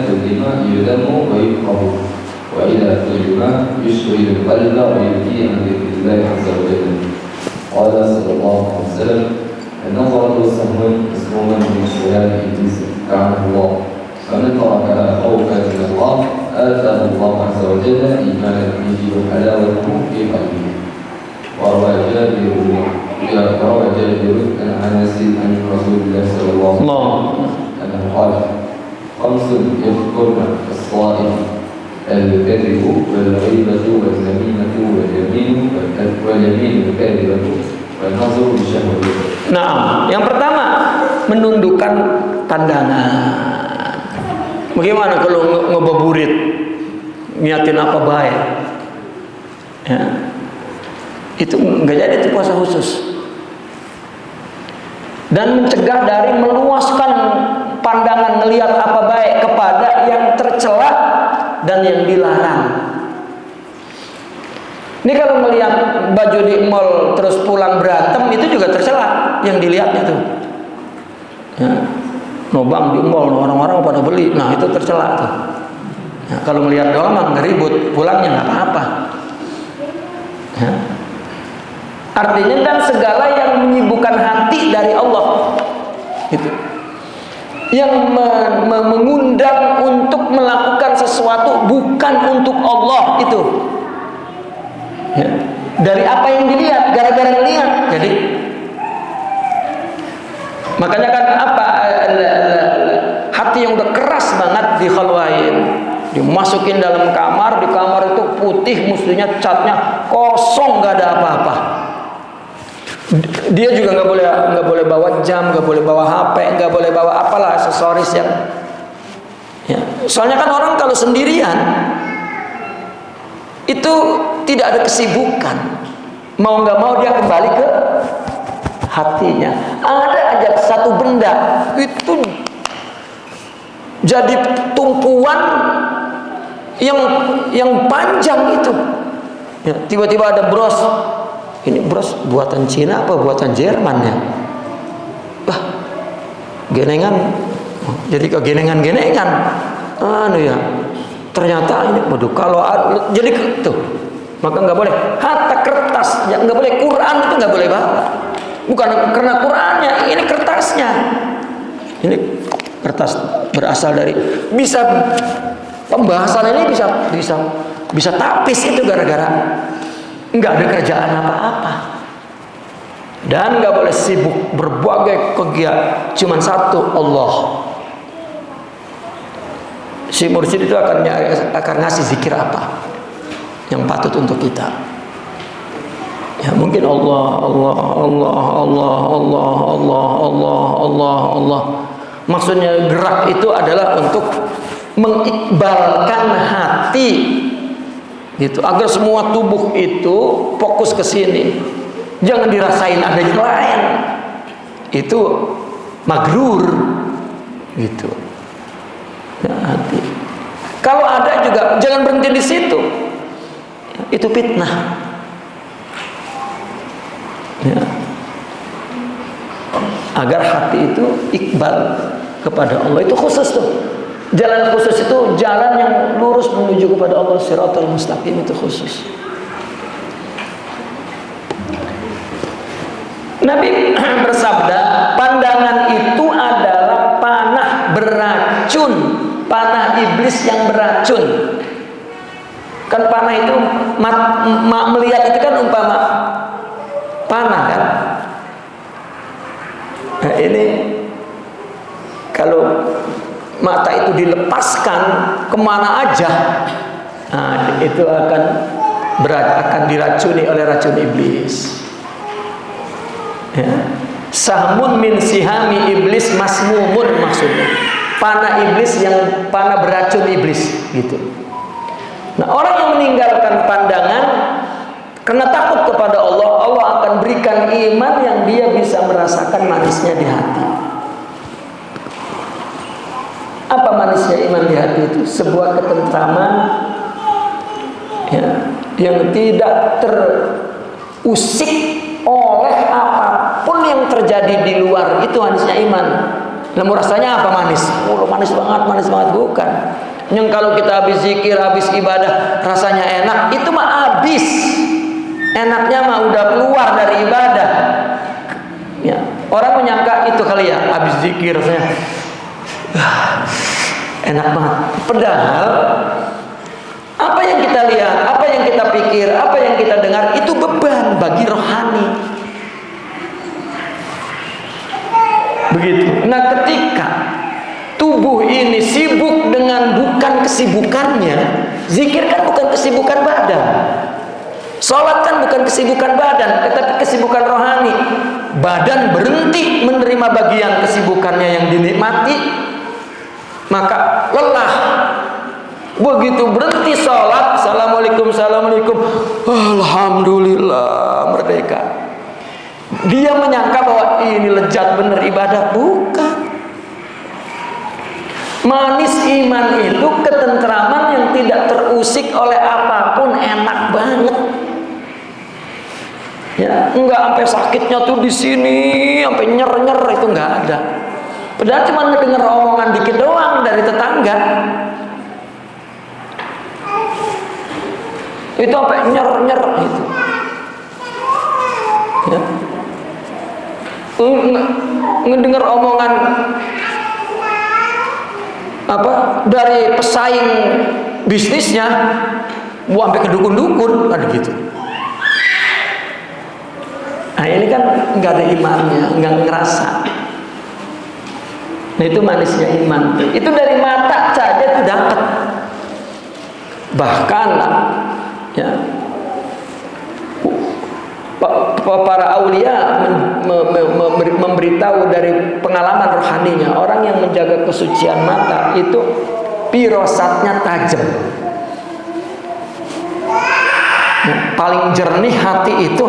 ذم يذم ويكره وإذا كلم يشغل القلب ويبكي عن ذكر الله عز وجل. قال صلى الله عليه وسلم النظرة سهم مسموم من سلال إبليس لعنه الله فمن تركها خوفا من الله آتاه الله عز وجل إيمانا به وحلاوته في قلبه. وروى جابر عن أنس عن رسول الله صلى الله عليه وسلم أنه قال خمس يذكرن الصائم الكذب والغيبة والنميمة واليمين الكاذبة والنظر بشهوة. Nah, yang pertama menundukkan pandangan. Bagaimana kalau ngebeburit, niatin apa baik? Ya. Itu enggak jadi itu puasa khusus. Dan mencegah dari meluaskan pandangan melihat apa baik kepada yang tercela dan yang dilarang. Ini kalau melihat baju di mall terus pulang berantem itu juga tercela yang dilihatnya tuh. Ya. Nobang di mall orang-orang pada beli, nah itu tercela tuh. Ya, kalau melihat doang mah ngeribut, pulangnya nggak apa-apa. Ya. Artinya dan segala yang menyibukkan hati dari Allah itu, yang mengundang untuk melakukan sesuatu bukan untuk Allah itu, ya. Dari apa yang dilihat, gara-gara melihat, jadi makanya kan apa hati yang udah keras banget dikhalwain, dimasukin dalam kamar, di kamar itu putih, mestinya catnya kosong, nggak ada apa-apa. Dia juga nggak boleh bawa jam, nggak boleh bawa HP, nggak boleh bawa apalah aksesoris yang, ya. Soalnya kan orang kalau sendirian itu tidak ada kesibukan, mau nggak mau dia kembali ke hatinya. Ada aja satu benda itu jadi tumpuan yang panjang itu, ya, tiba-tiba ada bros. Ini bros buatan Cina apa buatan Jerman ya? Bah, genengan, jadi kegenengan-genengan. Anu ya, ternyata ini, waduh, kalau jadi tuh, maka nggak boleh. Hatta kertas, ya, nggak boleh. Quran itu nggak boleh bawa. Bukan karena Qurannya, ini kertasnya. Ini kertas berasal dari, bisa pembahasan ini bisa tapis itu gara-gara nggak ada kerjaan apa-apa. Dan nggak boleh sibuk berbagai kegiatan, cuman satu, Allah. Si mursyid itu akan ngasih zikir apa yang patut untuk kita. Ya mungkin Allah, Allah, Allah, Allah, Allah, Allah, Allah, Allah, Allah. Maksudnya gerak itu adalah untuk mengikbalkan hati, gitu, agar semua tubuh itu fokus ke sini. Jangan dirasain ada yang lain. Itu magrur, gitu. Ya, hati. Kalau ada juga jangan berhenti di situ. Itu fitnah. Ya. Agar hati itu iqbal kepada Allah, itu khusus tuh. Jalan khusus itu jalan yang lurus menuju kepada Allah, Shiratal Mustaqim, itu khusus. Nabi bersabda, pandangan itu adalah panah beracun, panah iblis yang beracun. Kan panah itu melihat itu kan umpama panah kan. Nah, ini kalau mata itu dilepaskan kemana aja, nah, itu akan diracuni oleh racun iblis. Ya. Sahmun min sihami iblis masmumun, maksudnya panah iblis yang panah beracun iblis, gitu. Nah, orang yang meninggalkan pandangan karena takut kepada Allah, Allah akan berikan iman yang dia bisa merasakan manisnya di hati. Apa manisnya iman di hati itu? Sebuah ketentraman, ya, yang tidak terusik oleh apapun yang terjadi di luar. Itu manisnya iman. Namun rasanya apa? Manis. Oh, manis banget, bukan. Yang kalau kita habis zikir, habis ibadah, rasanya enak, itu mah habis. Enaknya mah udah keluar dari ibadah. Ya, orang menyangka itu kali ya, habis zikir rasanya enak banget. Padahal apa yang kita lihat, apa yang kita pikir, apa yang kita dengar itu beban bagi rohani. Begitu. Nah, ketika tubuh ini sibuk dengan bukan kesibukannya, zikir kan bukan kesibukan badan, sholat kan bukan kesibukan badan, tetapi kesibukan rohani. Badan berhenti menerima bagian kesibukannya yang dinikmati, maka lelah. Begitu berhenti sholat, assalamualaikum, alhamdulillah, merdeka. Dia menyangka bahwa ini lezat bener ibadah. Bukan. Manis iman itu ketentraman yang tidak terusik oleh apapun, enak banget. Ya, enggak sampai sakitnya tuh di sini, sampai nyer-nyer, itu enggak ada. Padahal cuma ngedenger omongan dikit doang dari tetangga. Itu sampai nyer-nyer itu. Ya. Ngedenger omongan apa dari pesaing bisnisnya, sampai ke dukun-dukun ada gitu. Nah, ini kan nggak ada imannya, nggak ngerasa. Nah, itu manisnya iman. Itu dari mata saja itu dapat. Bahkan ya, para aulia memberitahu dari pengalaman rohaninya, orang yang menjaga kesucian mata itu pirosatnya tajam. Ya, paling jernih hati itu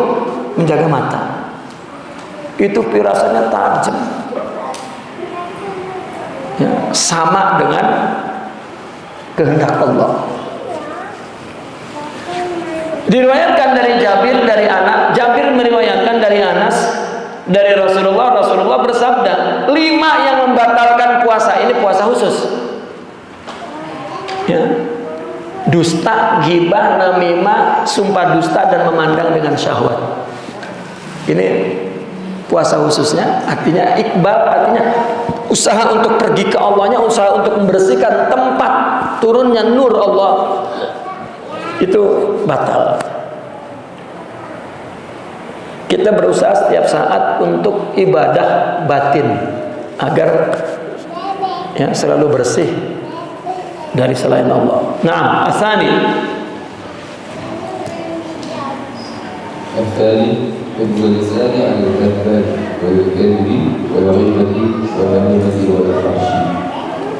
menjaga mata. Itu firasatnya tajam. Ya, sama dengan kehendak Allah. Diriwayatkan dari Jabir, dari anak Jabir meriwayatkan dari Anas, dari Rasulullah bersabda, 5 yang membatalkan puasa. Ini puasa khusus. Ya. Dusta, ghibah, namimah, sumpah dusta, dan memandang dengan syahwat. Ini puasa khususnya, artinya iqbal, artinya usaha untuk pergi ke Allahnya, usaha untuk membersihkan tempat turunnya nur Allah, itu batal. Kita berusaha setiap saat untuk ibadah batin agar ya selalu bersih dari selain Allah. Nah, asani. حفظ اللسان عن الكذاب والكذب والغيبة والنميمة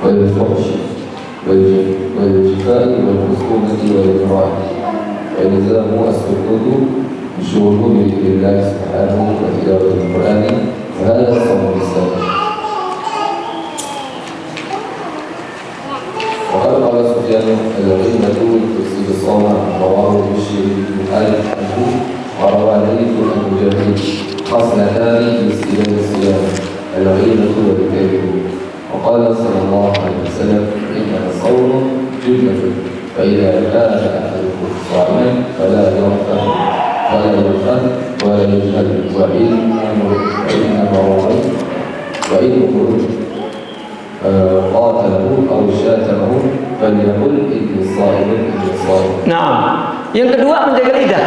والفحش والجفاء والخصومة والإجراء وإلزام السكوت بالشغل بذكر الله سبحانه وتلاوة القرآن وهذا صوم اللسان. وقد قال سفيان الغيبة تفسد الصوم رواه بشير بن خالد عنه وروى ليث عن مجاهد خصلتان باستلام الصيام الغيبة والكذب. وقال صلى الله عليه وسلم إنما الصوم جنة فإذا كان أحدكم صائما فلا يرفث ولا يجهل وإن قاتله أو شاتمه فليقل إني صائم إني صائم. Nah, yang kedua menjaga lidah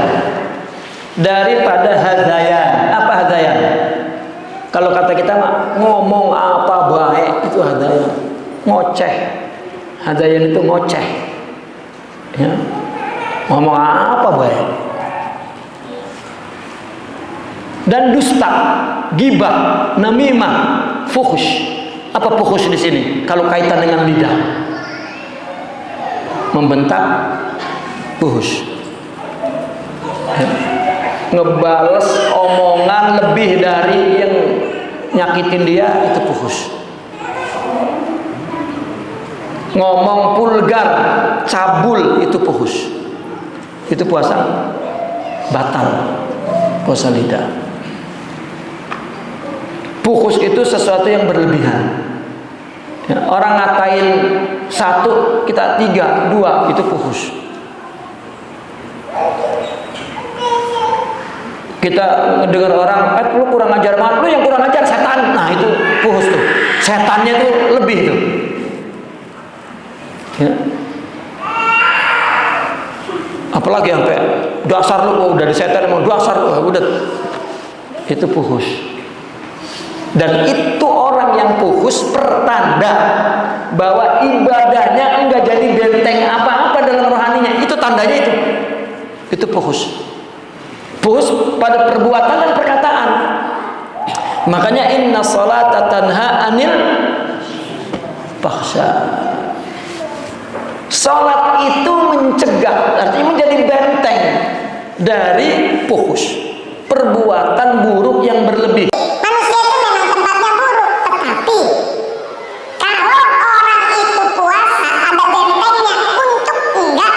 daripada hadayan. Apa hadayan? Kalau kata kita ngomong apa baik itu hadayan. Ngoceh. Hadayan itu ngoceh. Ya. Ngomong apa baik. Dan dusta, ghibah, namimah, fuhsh. Apa fuhsh di sini? Kalau kaitan dengan lidah, membentak, fuhsh. Ya. Ngebales omongan lebih dari yang nyakitin dia, itu fuhsh. Ngomong vulgar, cabul, itu fuhsh. Itu puasa batal, puasa lidah. Fuhsh itu sesuatu yang berlebihan. Ya, orang ngatain satu, kita tiga, dua, itu fuhus. Kita dengar orang, lu kurang ajar banget, lu yang kurang ajar setan. Nah itu fuhus tuh, setannya tuh lebih tuh. Ya. Apalagi sampai dasar lu, udah di setan mau dasar lu, udah itu fuhus. Dan itu orang yang fuhus pertanda bahwa ibadahnya enggak jadi benteng apa-apa dalam rohaninya. Itu tandanya itu fuhus. Fuhus pada perbuatan dan perkataan. Makanya inna sholata tanha anil fahsya. Salat itu mencegah, artinya menjadi benteng dari fuhus, perbuatan buruk yang berlebih. Manusia itu memang tempatnya buruk, tetapi kalau orang itu puasa ada bentengnya untuk enggak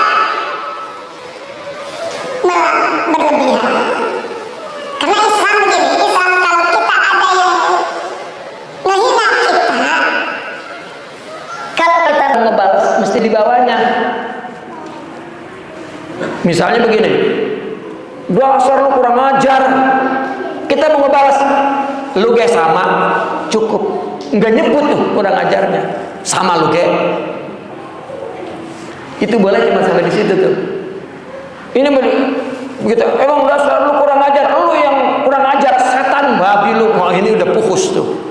berlebihan. Karena Islam begini, Islam kalau kita ada yang ngehina kita, Kalau kita ngebalas mesti di bawahnya. Misalnya begini, dasar lu kurang ajar. Kita mau ngebalas, lu ge sama, cukup. Nggak nyebut tuh kurang ajarnya, sama lu ge. Itu boleh cuma sampai di situ tuh. Ini begitu. Emang dasar lu kurang ajar, lu yang kurang ajar, setan babi lu. Wah ini udah fuhus tuh.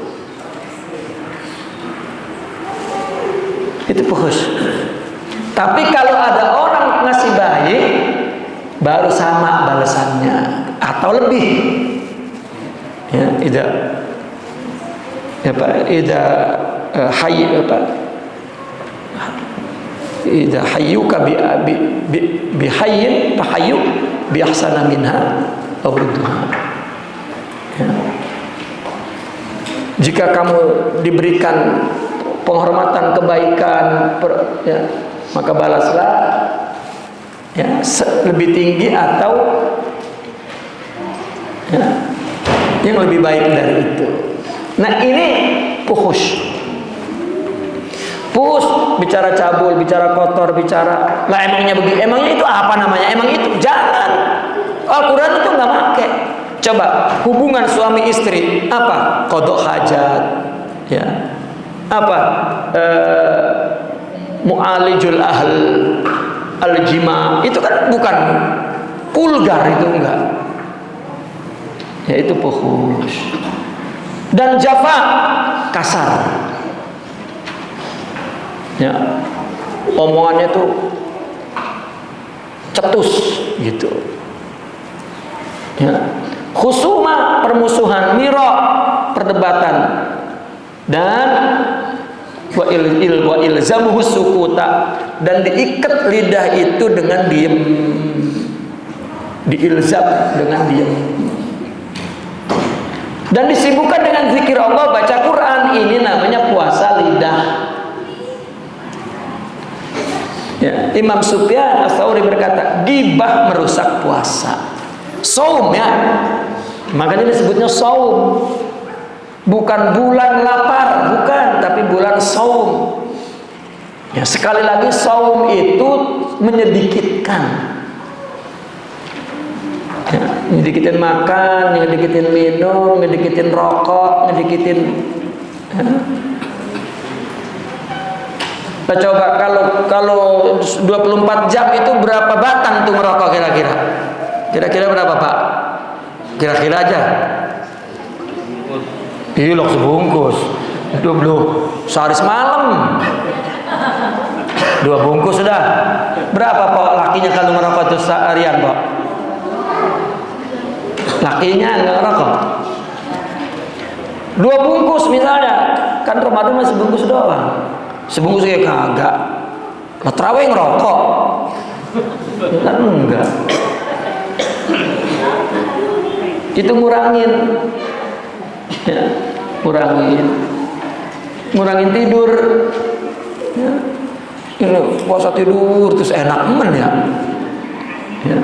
Itu fuhus. Tapi kalau ada orang ngasih baik, baru sama balasannya atau lebih. Ya, idza hayyuka bi hayyin fahayyu bi ahsana minha aw rudduha. Ya. Jika kamu diberikan penghormatan, kebaikan, ya, maka balaslah ya, lebih tinggi atau ya, yang lebih baik dari itu. Nah ini fuhus. Fuhus bicara cabul, bicara kotor, bicara lah emangnya begini, emangnya itu apa namanya? Emang itu jangan. Al-Quran itu nggak pakai. Coba hubungan suami istri apa? Qadha hajat, ya. Apa mu'alijul ahl al-jima, itu kan bukan vulgar, itu enggak, ya itu fuhus. Dan jafa, kasar, ya omongannya tuh cetus gitu, ya. Khusuma, permusuhan, miro, perdebatan, dan wa ilzamuhu sukuta, dan diikat lidah itu dengan diam, diilzam dengan diam, dan disibukkan dengan zikir Allah, baca Quran. Ini namanya puasa lidah. Ya, Imam Sufyan Ats-Tsauri berkata, ghibah merusak puasa. Saum, ya, makanya disebutnya saum. Bukan bulan lapar, bukan, tapi bulan saum. Ya, sekali lagi saum itu menyedikitkan. Ya, nyedikitin makan, nyedikitin minum, nyedikitin rokok, nyedikitin. Ya. Nah, coba kalau 24 jam itu berapa batang tuh ngerokok kira-kira? Kira-kira berapa, Pak? Kira-kira aja. Iya, sebungkus. 20 sehari semalam. 2 bungkus sudah. Berapa Pak lakinya kalau ngerokok itu seharian, Pak? Lakinya nggak ngerokok. 2 bungkus misalnya. Kan Ramadan masih sebungkus doang. Sebungkus kayak kagak. Lah terawih ngerokok. Kan enggak. Itu ngurangin. Ya, ngurangin tidur. Ya. Ini puasa tidur terus enak ya. Ya.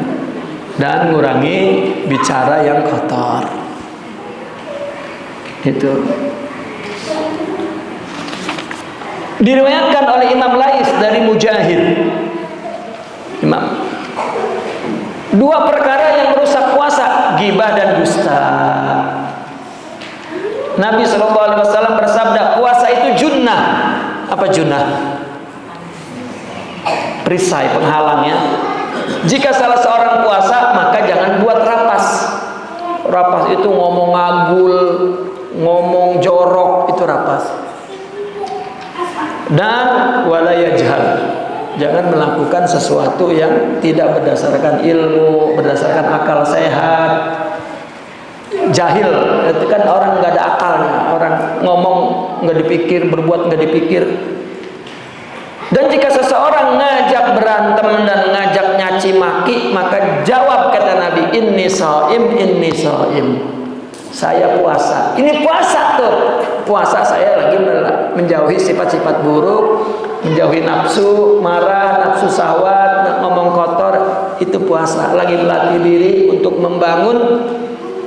Dan ngurangi bicara yang kotor. Itu. Diriwayatkan oleh Imam Lais dari Mujahid. Dua perkara yang merusak puasa, ghibah dan dusta. Nabi SAW bersabda, puasa itu junnah. Apa junnah? Perisai, penghalangnya. Jika salah seorang puasa, maka jangan buat rapas. Rapas itu ngomong ngagul, ngomong jorok, itu rapas. Dan wala yajhal, jangan melakukan sesuatu yang tidak berdasarkan ilmu, berdasarkan akal sehat. Jahil itu kan orang nggak ada akalnya, orang ngomong nggak dipikir, berbuat nggak dipikir. Dan jika seseorang ngajak berantem dan ngajak nyaci maki, maka jawab kata Nabi, inni shaim, inni shaim. Saya puasa. Ini puasa tuh. Puasa saya lagi menjauhi sifat-sifat buruk, menjauhi nafsu marah, nafsu syahwat, ngomong kotor. Itu puasa. Lagi melatih diri untuk membangun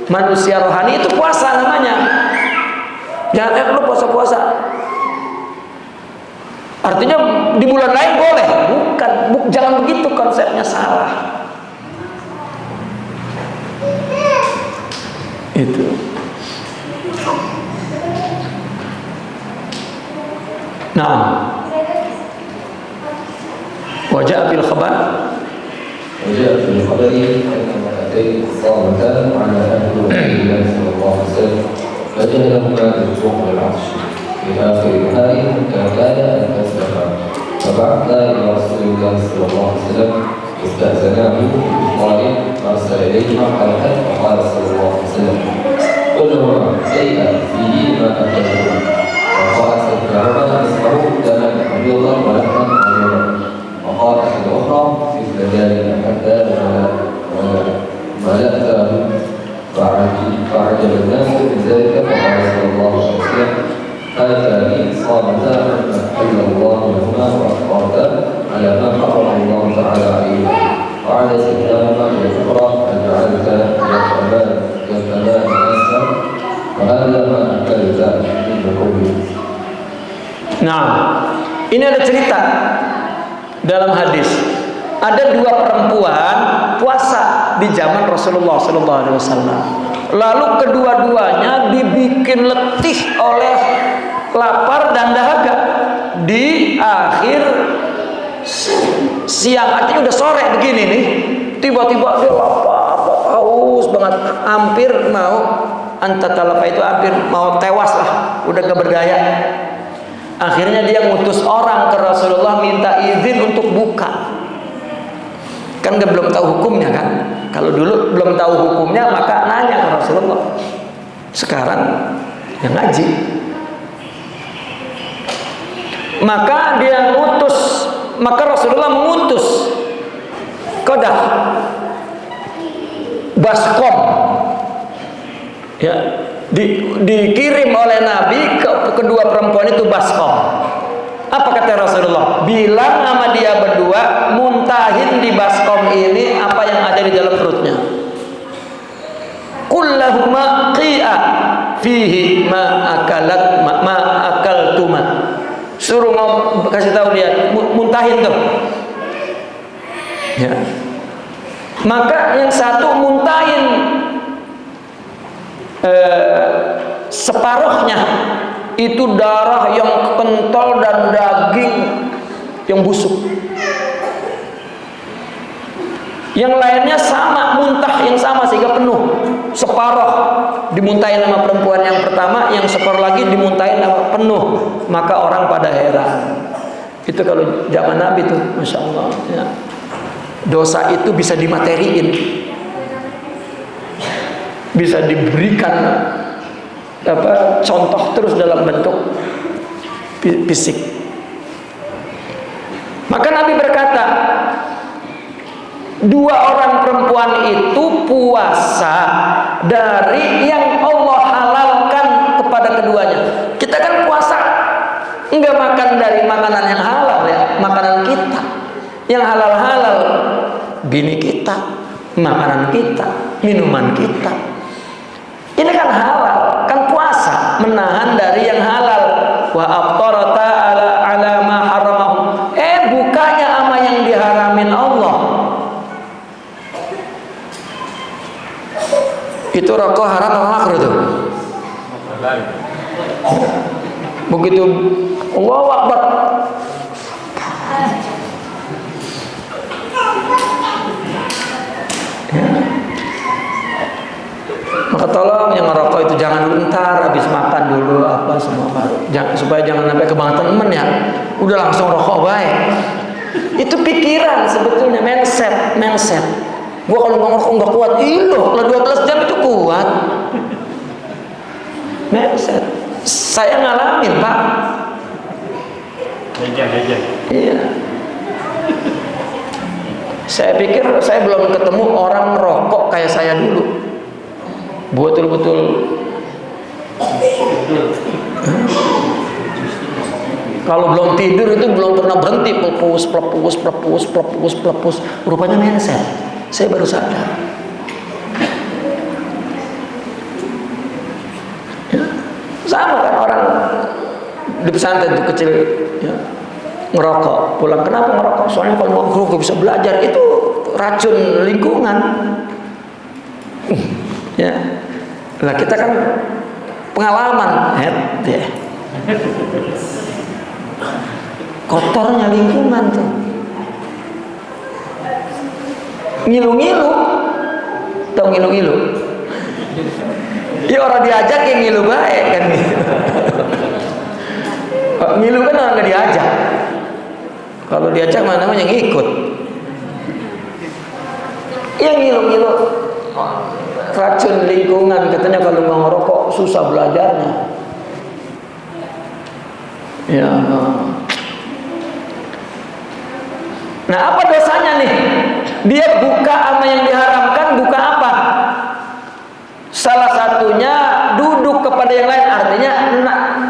manusia rohani, itu puasa namanya. Jangan lu puasa-puasa. Artinya di bulan lain boleh, bukan, jangan begitu konsepnya, salah. Itu. Nah, wajah fil khabar. وجاء في الخبر أن امرأتين صامتا على أهل رسول الله صلى الله عليه وسلم فجعلهما بالجوع والعطش في آخر النهار حتى كاد أن تسلخا فبعثا إلى رسول الله صلى الله عليه وسلم استأذناه بإفطار فأرسل إليهما حلقا فقال صلى الله عليه وسلم قل لهما شيئا فيه ما أكلتما وقال سكرهما اسمعوا دما أبيضا ولحما أبيضا وقال أحد أخرى مثل ذلك حتى ملأته فعجب الناس من ذلك فقال صلى الله عليه وسلم هاتان صامتا أحل الله لهما وأفطرتا على ما حرم الله تعالى عليهما وعلى استخدامهما والأخرى أن جعلت كالأمان ناسا وهذا ما أكلت من لحومه. Nah, ini ada cerita dalam hadis. Ada dua perempuan puasa di zaman Rasulullah SAW. Lalu kedua-duanya dibikin letih oleh lapar dan dahaga di akhir siang. Artinya udah sore begini nih. Tiba-tiba dia lapar, haus banget, hampir mau antatalapa, itu hampir mau tewas lah, udah gak berdaya. Akhirnya dia ngutus orang ke Rasulullah minta izin untuk buka. Kan dia belum tahu hukumnya kan. Kalau dulu belum tahu hukumnya maka nanya ke Rasulullah. Sekarang yang ngaji. Maka dia ngutus, maka Rasulullah mengutus Qadah Baskom, ya, dikirim oleh Nabi ke kedua perempuan itu Baskom. Apa kata Rasulullah? Bilang sama dia berdua, muntahin di baskom ini apa yang ada di dalam perutnya. Kullahuma qi'a fihi ma akalat ma akaltuma. Suruh kasih tahu dia, muntahin tuh. Ya. Maka yang satu muntahin separuhnya, itu darah yang kental dan daging yang busuk. Yang lainnya sama, muntah yang sama sehingga penuh. Separuh dimuntahin sama perempuan yang pertama, yang separuh lagi dimuntahin sama penuh. Maka orang pada heran. Itu kalau zaman Nabi tuh, Masya Allah ya. Dosa itu bisa dimateriin, bisa diberikan contoh terus dalam bentuk fisik. Maka Nabi berkata, dua orang perempuan itu puasa dari yang Allah halalkan kepada keduanya. Kita kan puasa enggak makan dari makanan yang halal ya, makanan kita. Yang halal-halal, bini kita, makanan kita, minuman kita. Ini kan halal, kan puasa menahan dari yang halal. Wa aftarata ala Itu rokok haram atau makruh tuh? Begitu Allahu Akbar, ya. Maka tolong yang ngerokok itu jangan dulu, ntar habis makan dulu apa semua jangan, supaya jangan sampai kebangetan temen ya. Udah langsung rokok baik. Itu pikiran sebetulnya, mindset. Gua kalau ngerokok nggak kuat, loh, kalau 12 jam itu kuat. Mindset. Saya ngalamin, Pak. Iya. Saya pikir saya belum ketemu orang merokok kayak saya dulu. Betul-betul. Kalau belum tidur itu belum pernah berhenti, pelepus. Rupanya mindset. Saya baru sadar. Ya. Sama kan orang di pesantren itu kecil, ya, ngerokok, pulang kenapa ngerokok? Soalnya kalau ngerokok bisa belajar, itu racun lingkungan. Ya, lah kita kan pengalaman, ya. Kotornya lingkungan tuh. Ngilu-ngilu, tau ngilu-ngilu? Ya orang diajak yang ngilu baik kan gitu. Ngilu kan orang nggak diajak. Kalau diajak mana namanya ngikut. Ya ngilu-ngilu, racun lingkungan, katanya kalau mau ngerokok susah belajarnya. Ya. Nah, apa dosanya nih? Dia buka sama yang diharamkan, buka apa? Salah satunya duduk kepada yang lain, artinya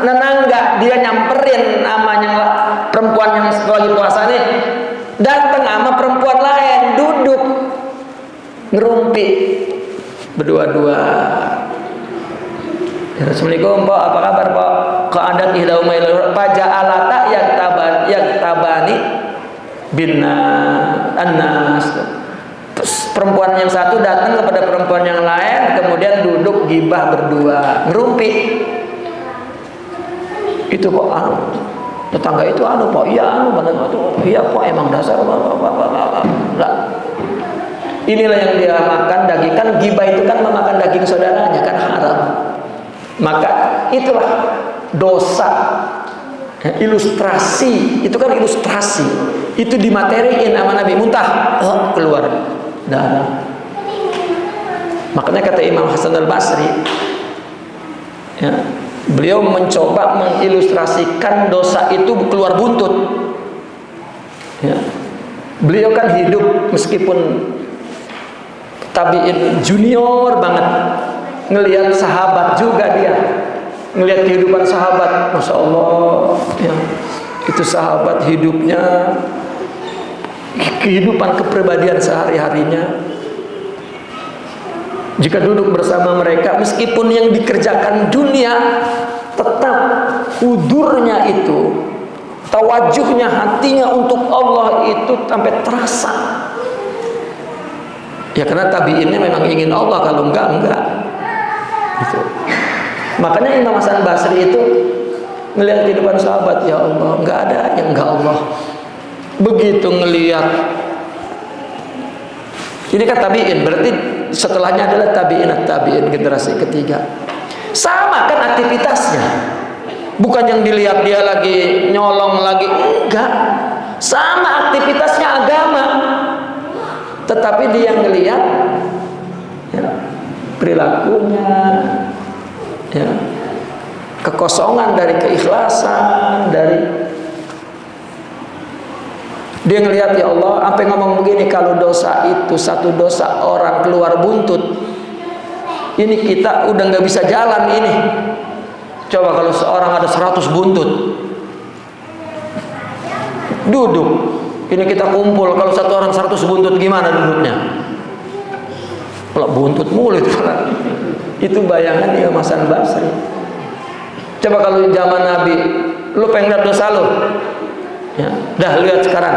nenangga, dia nyamperin sama yang perempuan yang lagi puasa nih, datang sama perempuan lain, duduk ngerumpi berdua-dua. Ya, Assalamualaikum Pak, apa kabar Pak? Keadat ihdauma ila faja'alata yaktabani binna annas. Terus perempuan yang satu datang kepada perempuan yang lain, kemudian duduk gibah berdua, ngerumpi. Itu kok anu, tetangga itu anu Pak, iya anu benar itu, iya Pak emang dasar lah. Inilah yang dia makan daging, kan gibah itu kan memakan daging saudaranya, kan haram. Maka itulah dosa. Ilustrasi, itu kan ilustrasi. Itu dimateriin sama Nabi, muntah, keluar darah. Makanya kata Imam Hasan al-Basri, ya, beliau mencoba mengilustrasikan dosa itu keluar buntut. Ya. Beliau kan hidup meskipun tabiin junior banget, ngelihat sahabat juga dia, ngelihat kehidupan sahabat, masya Allah, ya, itu sahabat hidupnya, kehidupan kepribadian sehari-harinya. Jika duduk bersama mereka, meskipun yang dikerjakan dunia, tetap hudurnya itu, tawajuhnya, hatinya untuk Allah itu sampai terasa. Ya karena tabiinnya memang ingin Allah, kalau enggak. Gitu. Makanya Imam Hasan Basri itu melihat kehidupan sahabat, ya Allah, enggak ada yang enggak Allah. Begitu ngelihat, ini kan tabiin, berarti setelahnya adalah tabiin generasi ketiga. Sama kan aktivitasnya, bukan yang dilihat dia lagi nyolong lagi, enggak. Sama aktivitasnya agama, tetapi dia ngelihat, ya, perilakunya, ya, kekosongan dari keikhlasan, dari dia ngelihat, ya Allah, sampai ngomong begini, kalau dosa itu satu dosa orang keluar buntut, ini kita udah nggak bisa jalan ini. Coba kalau seorang ada 100 buntut, duduk, ini kita kumpul, kalau satu orang 100 buntut gimana duduknya? Kalau buntut mulut, itu bayangan dia Hasan Basri. Coba kalau zaman Nabi, lu pengen lihat dosa lu, ya, dah lihat sekarang.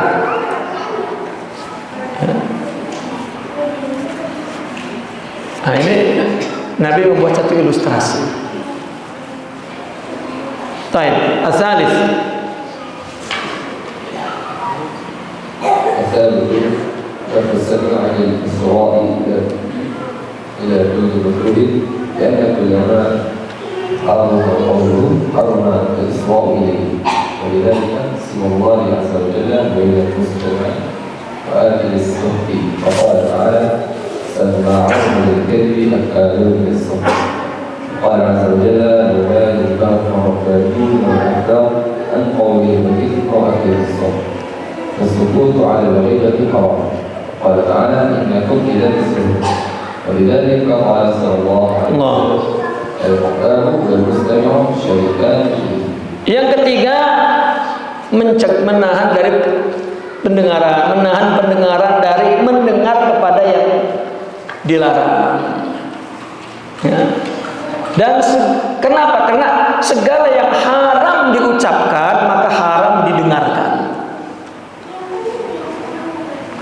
Ya. Nah ini Nabi membuat satu ilustrasi. Baik, asalis. الثالث كف السمع عن الإسراء إلى كل مكروه لأن كل ما حرم قوله حرم الإسراء إليه ولذلك اسم الله عز وجل بين المستمع وآكل السحت فقال تعالى سماعون للكذب أكالون للسحت قال عز وجل وما ينبغي ربانيون والأحبار عن قولهم الإثم وأكل السحت فالسكوت على الغيبة حرام قال تعالى إنكم إذا تسلمون ولذلك قال صلى الله عليه وسلم المختار والمستمع شريكان Yang ketiga, menahan dari pendengaran, menahan pendengaran dari mendengar kepada yang dilarang. Ya. Dan kenapa? Karena segala yang haram diucapkan maka haram didengarkan.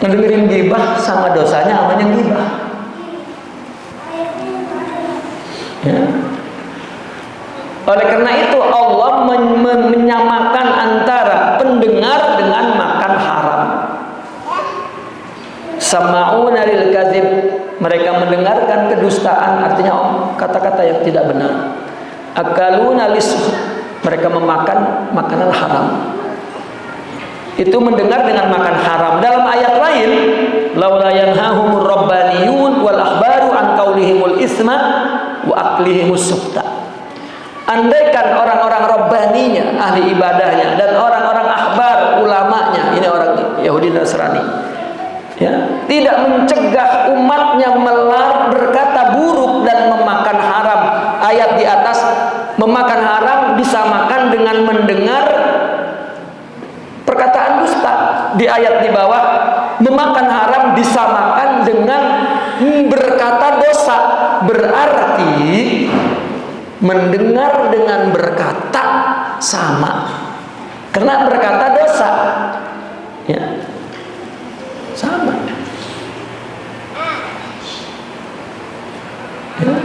Ngedengerin gibah sama dosanya sama yang gibah. Ya. Oleh karena itu Allah menyamakan antara pendengar dengan makan haram. Sama'una lil kadzib, mereka mendengarkan kedustaan, artinya kata-kata yang tidak benar. Akaluna lis, mereka memakan makanan haram. Itu mendengar dengan makan haram. Dalam ayat lain, laula yanhahumur rabbaniyun wal ahbaru an qaulihimul isma wa aklihimus sufta. Andaikan orang-orang rabbaninya, ahli ibadahnya, dan orang-orang ahbar, ulamanya, ini orang Yahudi Nasrani, ya, tidak mencegah umatnya berkata buruk dan memakan haram. Ayat di atas memakan haram disamakan dengan mendengar perkataan dusta. Di ayat di bawah memakan haram disamakan dengan berkata dosa. Berarti mendengar dengan berkata sama, karena berkata dosa, ya, sama. Ya.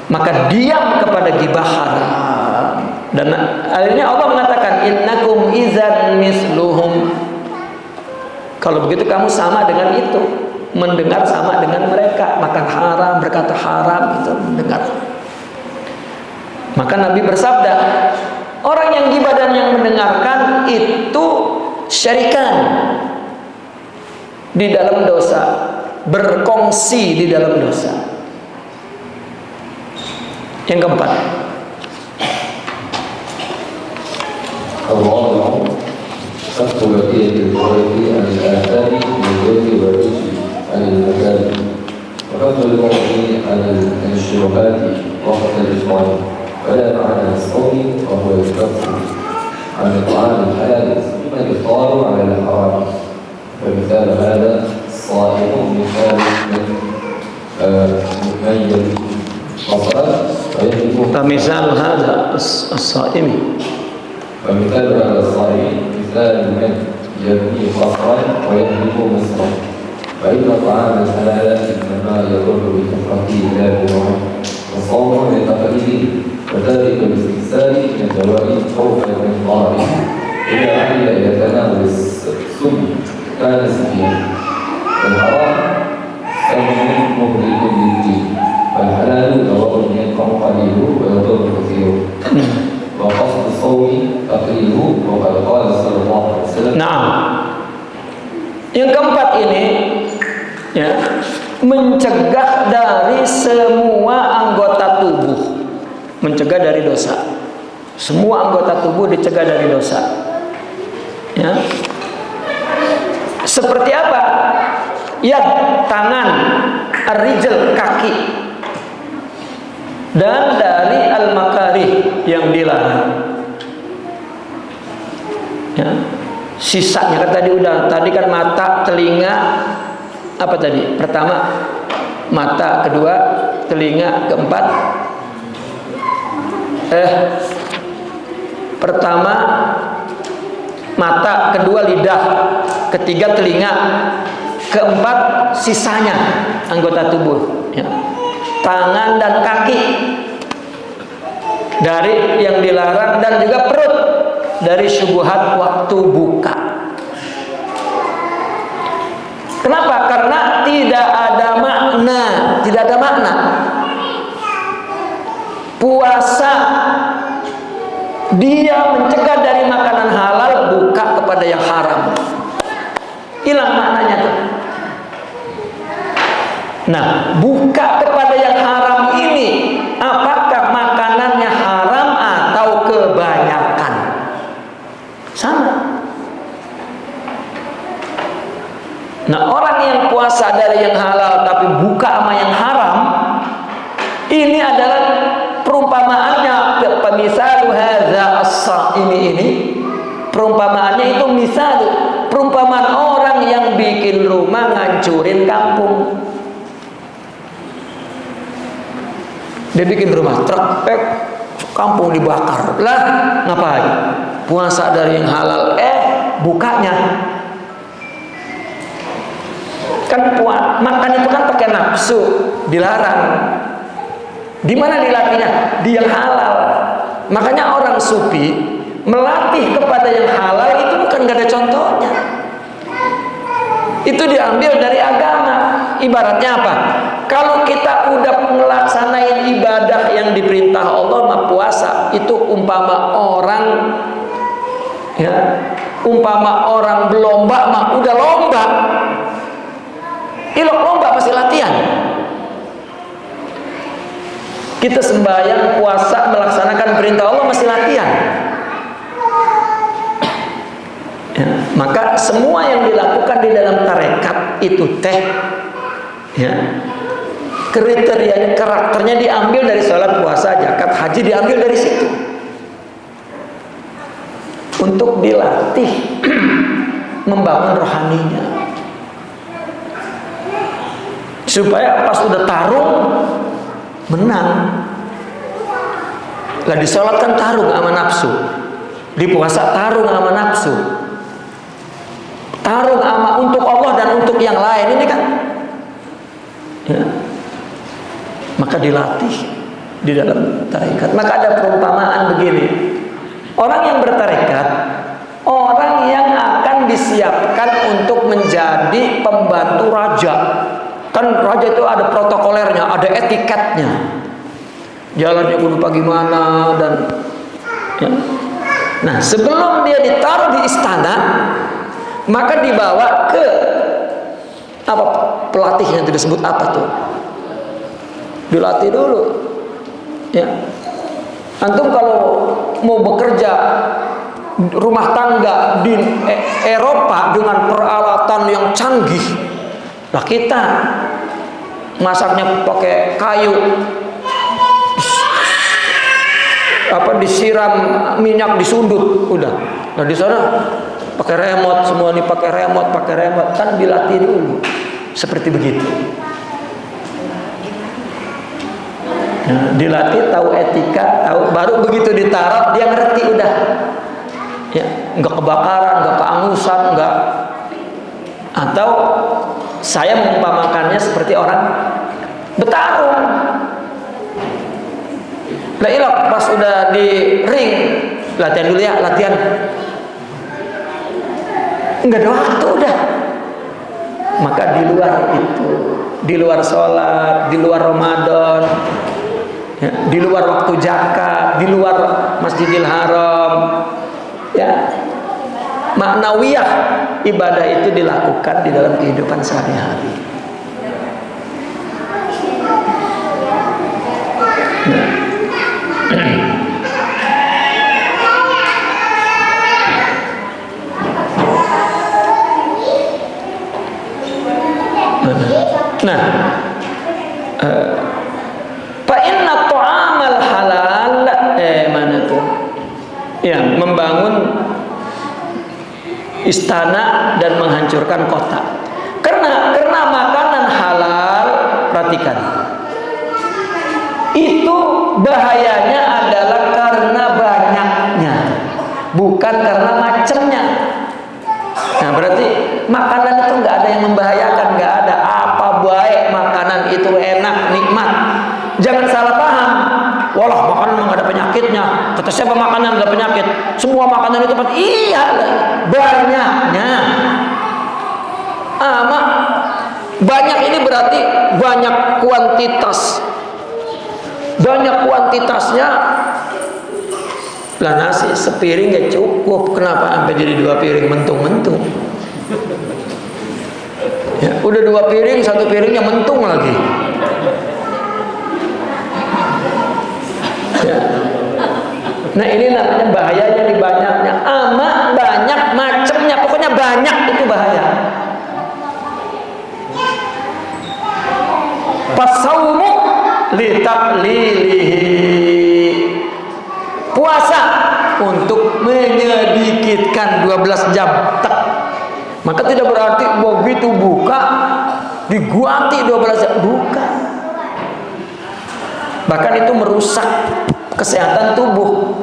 Maka diam kepada gibah haram. Dan akhirnya Allah mengatakan innakum idzan misluhum. Kalau begitu kamu sama dengan itu. Mendengar sama dengan mereka, makan haram, berkata haram, itu mendengar. Maka Nabi bersabda, orang yang gibah dan yang mendengarkan itu syarikan di dalam dosa, berkongsi di dalam dosa. Yang keempat, Allah فقط بقية الفوائد عن الآثار من البيت والرشد عن المكان وفقد المؤمن عن الشبهات وقت الإشراك ولا معنى الصوم وهو الكف عن الطعام الحلال ثم الإفطار على الحرام فمثال هذا الصائم مثال من يجب مصرف ويجب فمثال هذا الصائم ومثال هذا الصائم مثال من يبني قصرا ويهلك مصرا فإن الطعام الحلال إنما يضر بكثرته لا بنوعه وصوم لتقليده وذلك باستحسان من الجوارح خوفا من ضاره إذا عمل إلى تناول السم كان سفيا الحرام سم مهلك للدين والحلال دواء ينفع قليله ويضر كثيره وقصد الصوم تقليله وقد قال صلى الله عليه وسلم. Nah, yang keempat ini, ya, mencegah dari semua anggota tubuh, mencegah dari dosa. Semua anggota tubuh dicegah dari dosa. Ya, seperti apa? Yad, tangan, ar-rijl, kaki. Dan dari al-makarih yang dilarang. Ya. Sisanya kan tadi kan mata, telinga, apa tadi? Pertama mata, kedua telinga, keempat pertama mata, kedua lidah, ketiga telinga, keempat sisanya anggota tubuh, ya. tangan dan kaki dari yang dilarang, dan juga perut dari syubhat waktu buka. Kenapa? Karena tidak ada makna, tidak ada makna. Puasa dia mencegah dari makanan halal, buka kepada yang haram. Hilang maknanya tuh. Nah, buka kepada yang haram ini, apakah makanannya haram atau kebanyakan? Sama. Nah, orang yang puasa dari yang halal tapi buka sama yang haram, ini adalah perumpamaannya, misalu hadza ini perumpamaannya itu misal perumpamaan orang yang bikin rumah ngancurin kampung. Dia bikin rumah truk, kampung dibakar. Lah, ngapain? Puasa dari yang halal, bukanya kan makan itu kan pakai nafsu, dilarang. Di mana dilatihnya? Di yang halal. Makanya orang sufi melatih kepada yang halal itu bukan gak ada contohnya. Itu diambil dari agama. Ibaratnya apa? Kalau kita udah melaksanain ibadah yang diperintah Allah mah puasa, itu umpama orang berlomba mah udah lomba. Ilok lomba pasti latihan. Kita sembahyang, puasa, melaksanakan perintah Allah masih latihan. Ya, maka semua yang dilakukan di dalam tarekat itu kriteria karakternya diambil dari sholat, puasa, zakat, haji, diambil dari situ untuk dilatih membangun rohaninya, supaya pas udah tarung menang. Lah di sholat kan tarung sama nafsu, di puasa tarung sama nafsu, tarung sama untuk Allah dan untuk yang lain ini kan. Ya. Maka dilatih di dalam tarekat. Maka ada perumpamaan begini. Orang yang bertarekat, orang yang akan disiapkan untuk menjadi pembantu raja. Kan raja itu ada protokolernya, ada etiketnya. Jalannya kudu bagaimana dan ya. Nah, sebelum dia ditaruh di istana, maka dibawa ke apa, pelatihnya itu disebut apa tuh? Dilatih dulu. Ya. Antum kalau mau bekerja rumah tangga di Eropa dengan peralatan yang canggih, lah kita masaknya pakai kayu, disiram minyak, disundut, udah. Nah di sana pakai remote, semua ini pakai remote, kan dilatih dulu seperti begitu. Nah, dilatih, tahu etika, tahu, baru begitu ditaruh dia ngerti udah. Ya, nggak kebakaran, nggak keangusan, nggak. Atau saya mengumpamakannya seperti orang bertarung. Lah ilok pas udah di ring, latihan dulu ya, latihan. Enggak ada waktu udah. Maka di luar itu, di luar sholat, di luar Ramadan, ya, di luar waktu zakat, di luar Masjidil Haram, ya, maknawiyah ibadah itu dilakukan di dalam kehidupan sehari-hari. Nah, fa inna ta'amal halal mana tuh? Ya, membangun istana dan menghancurkan kota. Karena makanan halal, perhatikan. Itu bahayanya adalah karena banyaknya, bukan karena macamnya. Nah, berarti makanan itu nggak ada yang membahayakan, nggak ada. Apa baik makanan itu enak, nikmat. penyakit. Semua makanan itu iya, banyaknya. Banyak ini berarti banyak kuantitas. Banyak kuantitasnya. Lah nasi sepiring gak cukup, kenapa sampai jadi 2 piring mentung-mentung? Ya, udah 2 piring, 1 piringnya mentung lagi. Ya. Nah ini namanya bahayanya di banyaknya. Banyak macamnya, pokoknya banyak itu bahaya. Pasaumu litaklilihi, puasa untuk menyedikitkan 12 jam. Maka tidak berarti begitu buka diguati 12 jam, bukan. Bahkan itu merusak kesehatan tubuh.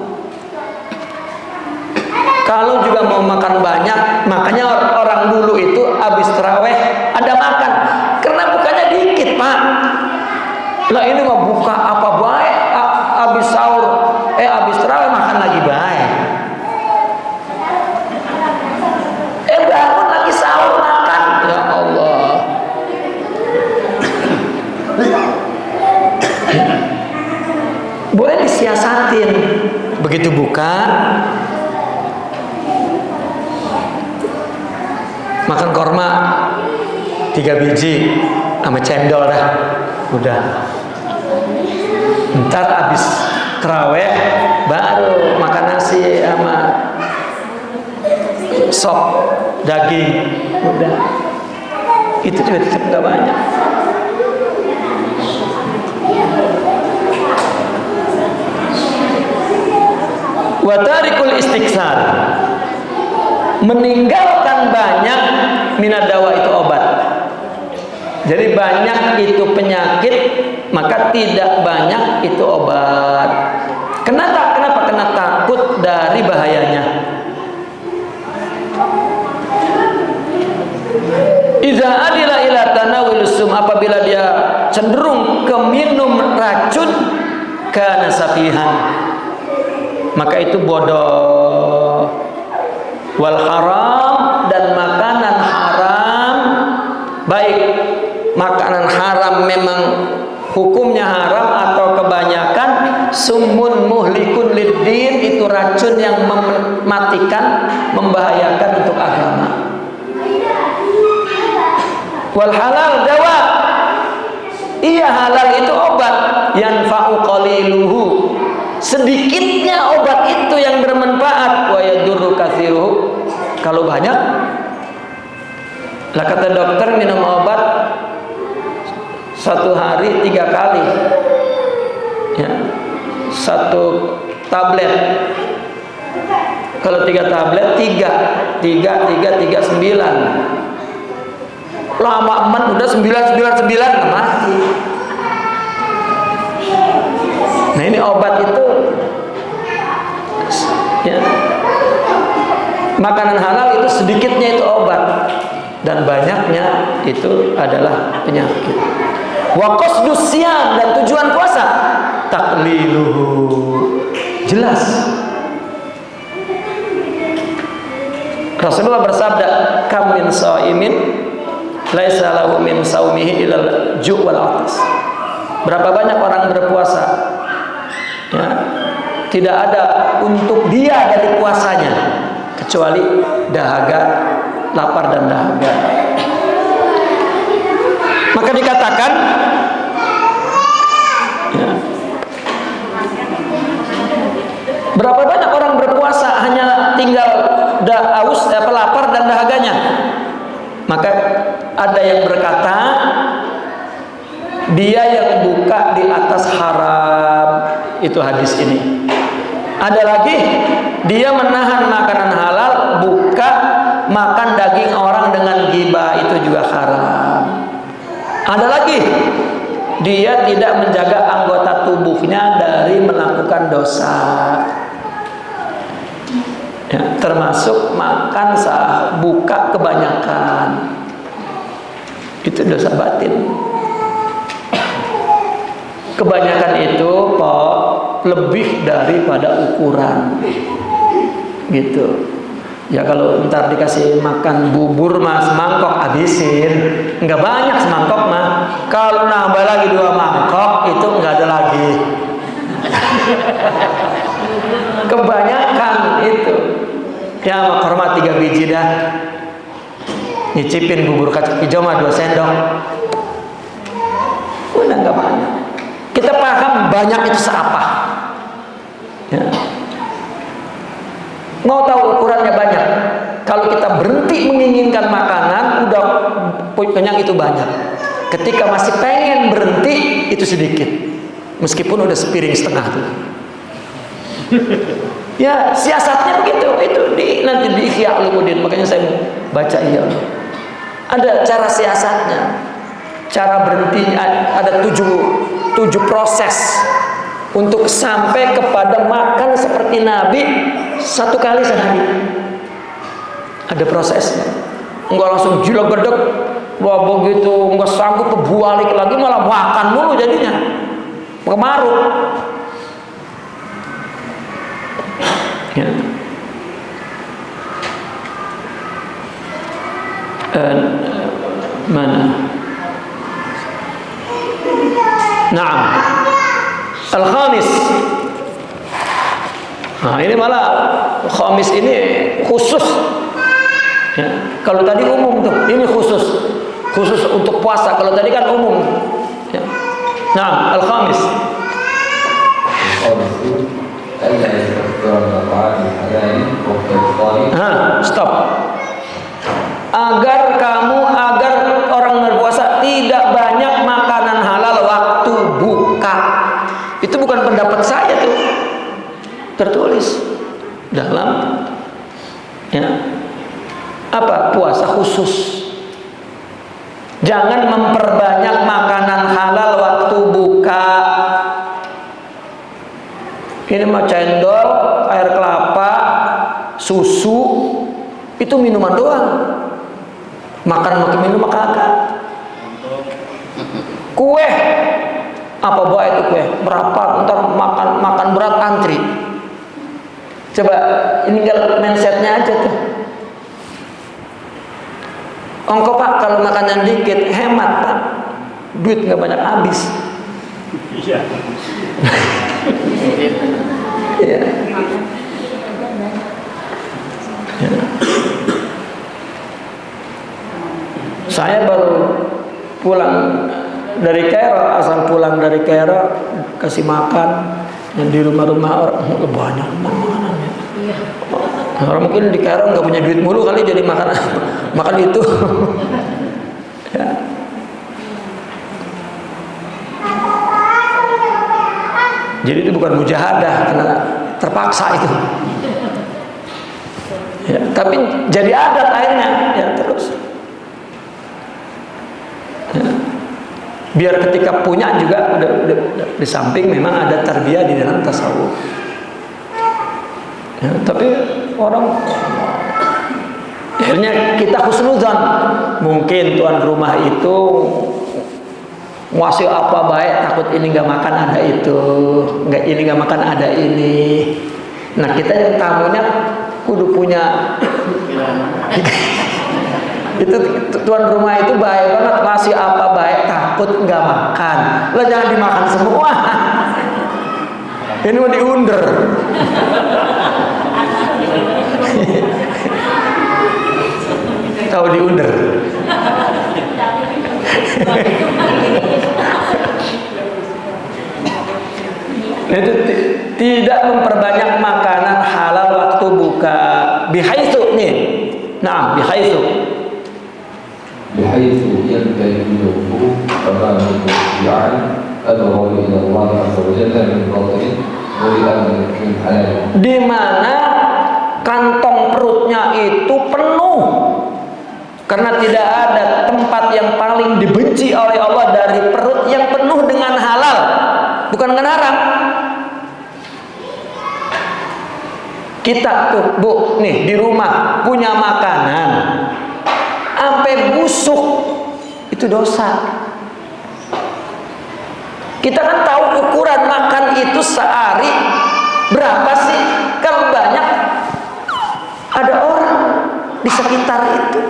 Kalau juga mau makan banyak, makanya orang dulu itu habis taraweh ada makan, karena bukannya dikit, Pak. Lah ini mau buka apa baik, habis sahur, habis taraweh makan lagi baik. Bangun lagi sahur makan, ya Allah. Boleh disiasatin. Begitu buka, makan korma 3 biji sama cendol dah, udah. Ntar habis taraweh baru makan nasi sama sop daging, udah. Itu juga tetap gak banyak. Watarikul istiksar, meninggalkan banyak minadawa itu obat. Jadi banyak itu penyakit, maka tidak banyak itu obat. Kenapa? Karena takut dari bahayanya. Iza adila ila tanawul sum, apabila dia cenderung ke minum racun, kana safihan, maka itu bodoh. Wal haram, dan makanan haram, baik makanan haram memang hukumnya haram atau kebanyakan, summun muhlikun liddin, itu racun yang mematikan, membahayakan untuk agama. Wal halal dawa, iya halal itu obat. Yanfa'u qaliluhu, sedikitnya obat itu yang bermanfaat. Wa yadurru katsiruhu, kalau banyak, lah kata dokter minum obat 1 hari 3 kali, ya, 1 tablet. Kalau 3 tablet 3 9. Lama aman udah 999 mati. Nah ini obat itu, ya, makanan halal itu sedikitnya itu obat, dan banyaknya itu adalah penyakit. Wa qasdus siyam, dan tujuan puasa takliluhu, jelas. Rasulullah bersabda, kam min shaimin laisa lahu min saumihi ilal ju' wal atas. Berapa banyak orang berpuasa, ya, tidak ada untuk dia dari puasanya kecuali dahaga, lapar dan dahaga. Maka dikatakan, ya, berapa banyak orang berpuasa hanya tinggal aus, lapar dan dahaganya. Maka ada yang berkata, dia yang buka di atas haram, itu hadis ini. Ada lagi, dia menahan makanan halal, buka makan daging orang dengan ghibah, itu juga haram. Ada lagi, dia tidak menjaga anggota tubuhnya dari melakukan dosa, ya, termasuk makan buka kebanyakan, itu dosa batin. Kebanyakan itu lebih daripada ukuran. gitu. Ya kalau ntar dikasih makan bubur mas mangkok habisin, nggak banyak semangkok mah. Kalau nambah lagi 2 mangkok itu nggak ada lagi. Kebanyakan itu. Ya hormat 3 biji dah. Nyicipin bubur kacang hijau mah 2 sendok. Udah nggak banyak. Kita paham banyak itu seapa. Ya. Mau tahu ukurannya banyak. Kalau kita berhenti menginginkan makanan, udah kenyang itu banyak. Ketika masih pengen berhenti, itu sedikit. Meskipun udah sepiring setengah tuh. Ya siasatnya begitu. Itu nanti di Ihya Ulumuddin. Makanya saya baca Ihya. Ada cara siasatnya. Cara berhenti ada 7 proses untuk sampai kepada makan seperti Nabi 1 kali sehari. Ada prosesnya. Enggak langsung jilag-gedeg, wah begitu enggak sanggup balik lagi malah makan mulu jadinya. Kemaruk. Ya. Mana? Naam. Al-khamis. Nah, ini malah khamis ini khusus. Ya. Kalau tadi umum tuh, ini khusus untuk puasa. Kalau tadi kan umum. Ya. Naam, al-khamis. Stop. Agar orang berpuasa tidak banyak makanan halal waktu buka. Itu bukan pendapat saya tuh. Tertulis dalam puasa khusus. Jangan memperbanyak makanan halal waktu buka. Ini mah cendol, air kelapa, susu, itu minuman doang. Makan minum kagak. Kue, apa buah itu kue? Berapa? Ntar makan berat antri. Coba ini tinggal mindsetnya aja tuh. Ongko pak kalau makannya dikit hemat pak, duit nggak banyak habis. Iya. Ya. Saya baru pulang dari Kairo, asal pulang dari Kairo kasih makan yang di rumah-rumah orang banyak makanannya. Orang mungkin di Kairo nggak punya duit mulu kali jadi makan itu. Ya. Jadi itu bukan mujahadah karena terpaksa itu. Ya, tapi jadi adat akhirnya ya terus. Ya. Biar ketika punya juga udah di samping memang ada tarbiyah di dalam tasawuf. Ya, tapi orang akhirnya kita husnuzan. Mungkin tuan rumah itu ngasih apa baik, takut ini nggak makan ada itu, ini nggak makan ada ini. Nah kita yang tamunya kudu punya. Itu tuan rumah itu baik banget, ngasih apa baik, takut nggak makan. Lah jangan dimakan semua. Ini mau diunder. Tahu diunder. Itu tidak memperbanyak makanan halal waktu buka. Bihaitsu nih. Nah, bihaitsu ينتهي له أمام الشيعان أدعو إلى الله عز وجل من باطل من حلال. Di mana kantong perutnya itu penuh. Karena tidak ada tempat yang paling dibenci oleh Allah dari perut yang penuh dengan halal, bukan dengan haram. Kita tuh, Bu, nih di rumah punya makanan sampai busuk, itu dosa. Kita kan tahu ukuran makan itu sehari berapa sih? Kalau banyak di sekitar itu.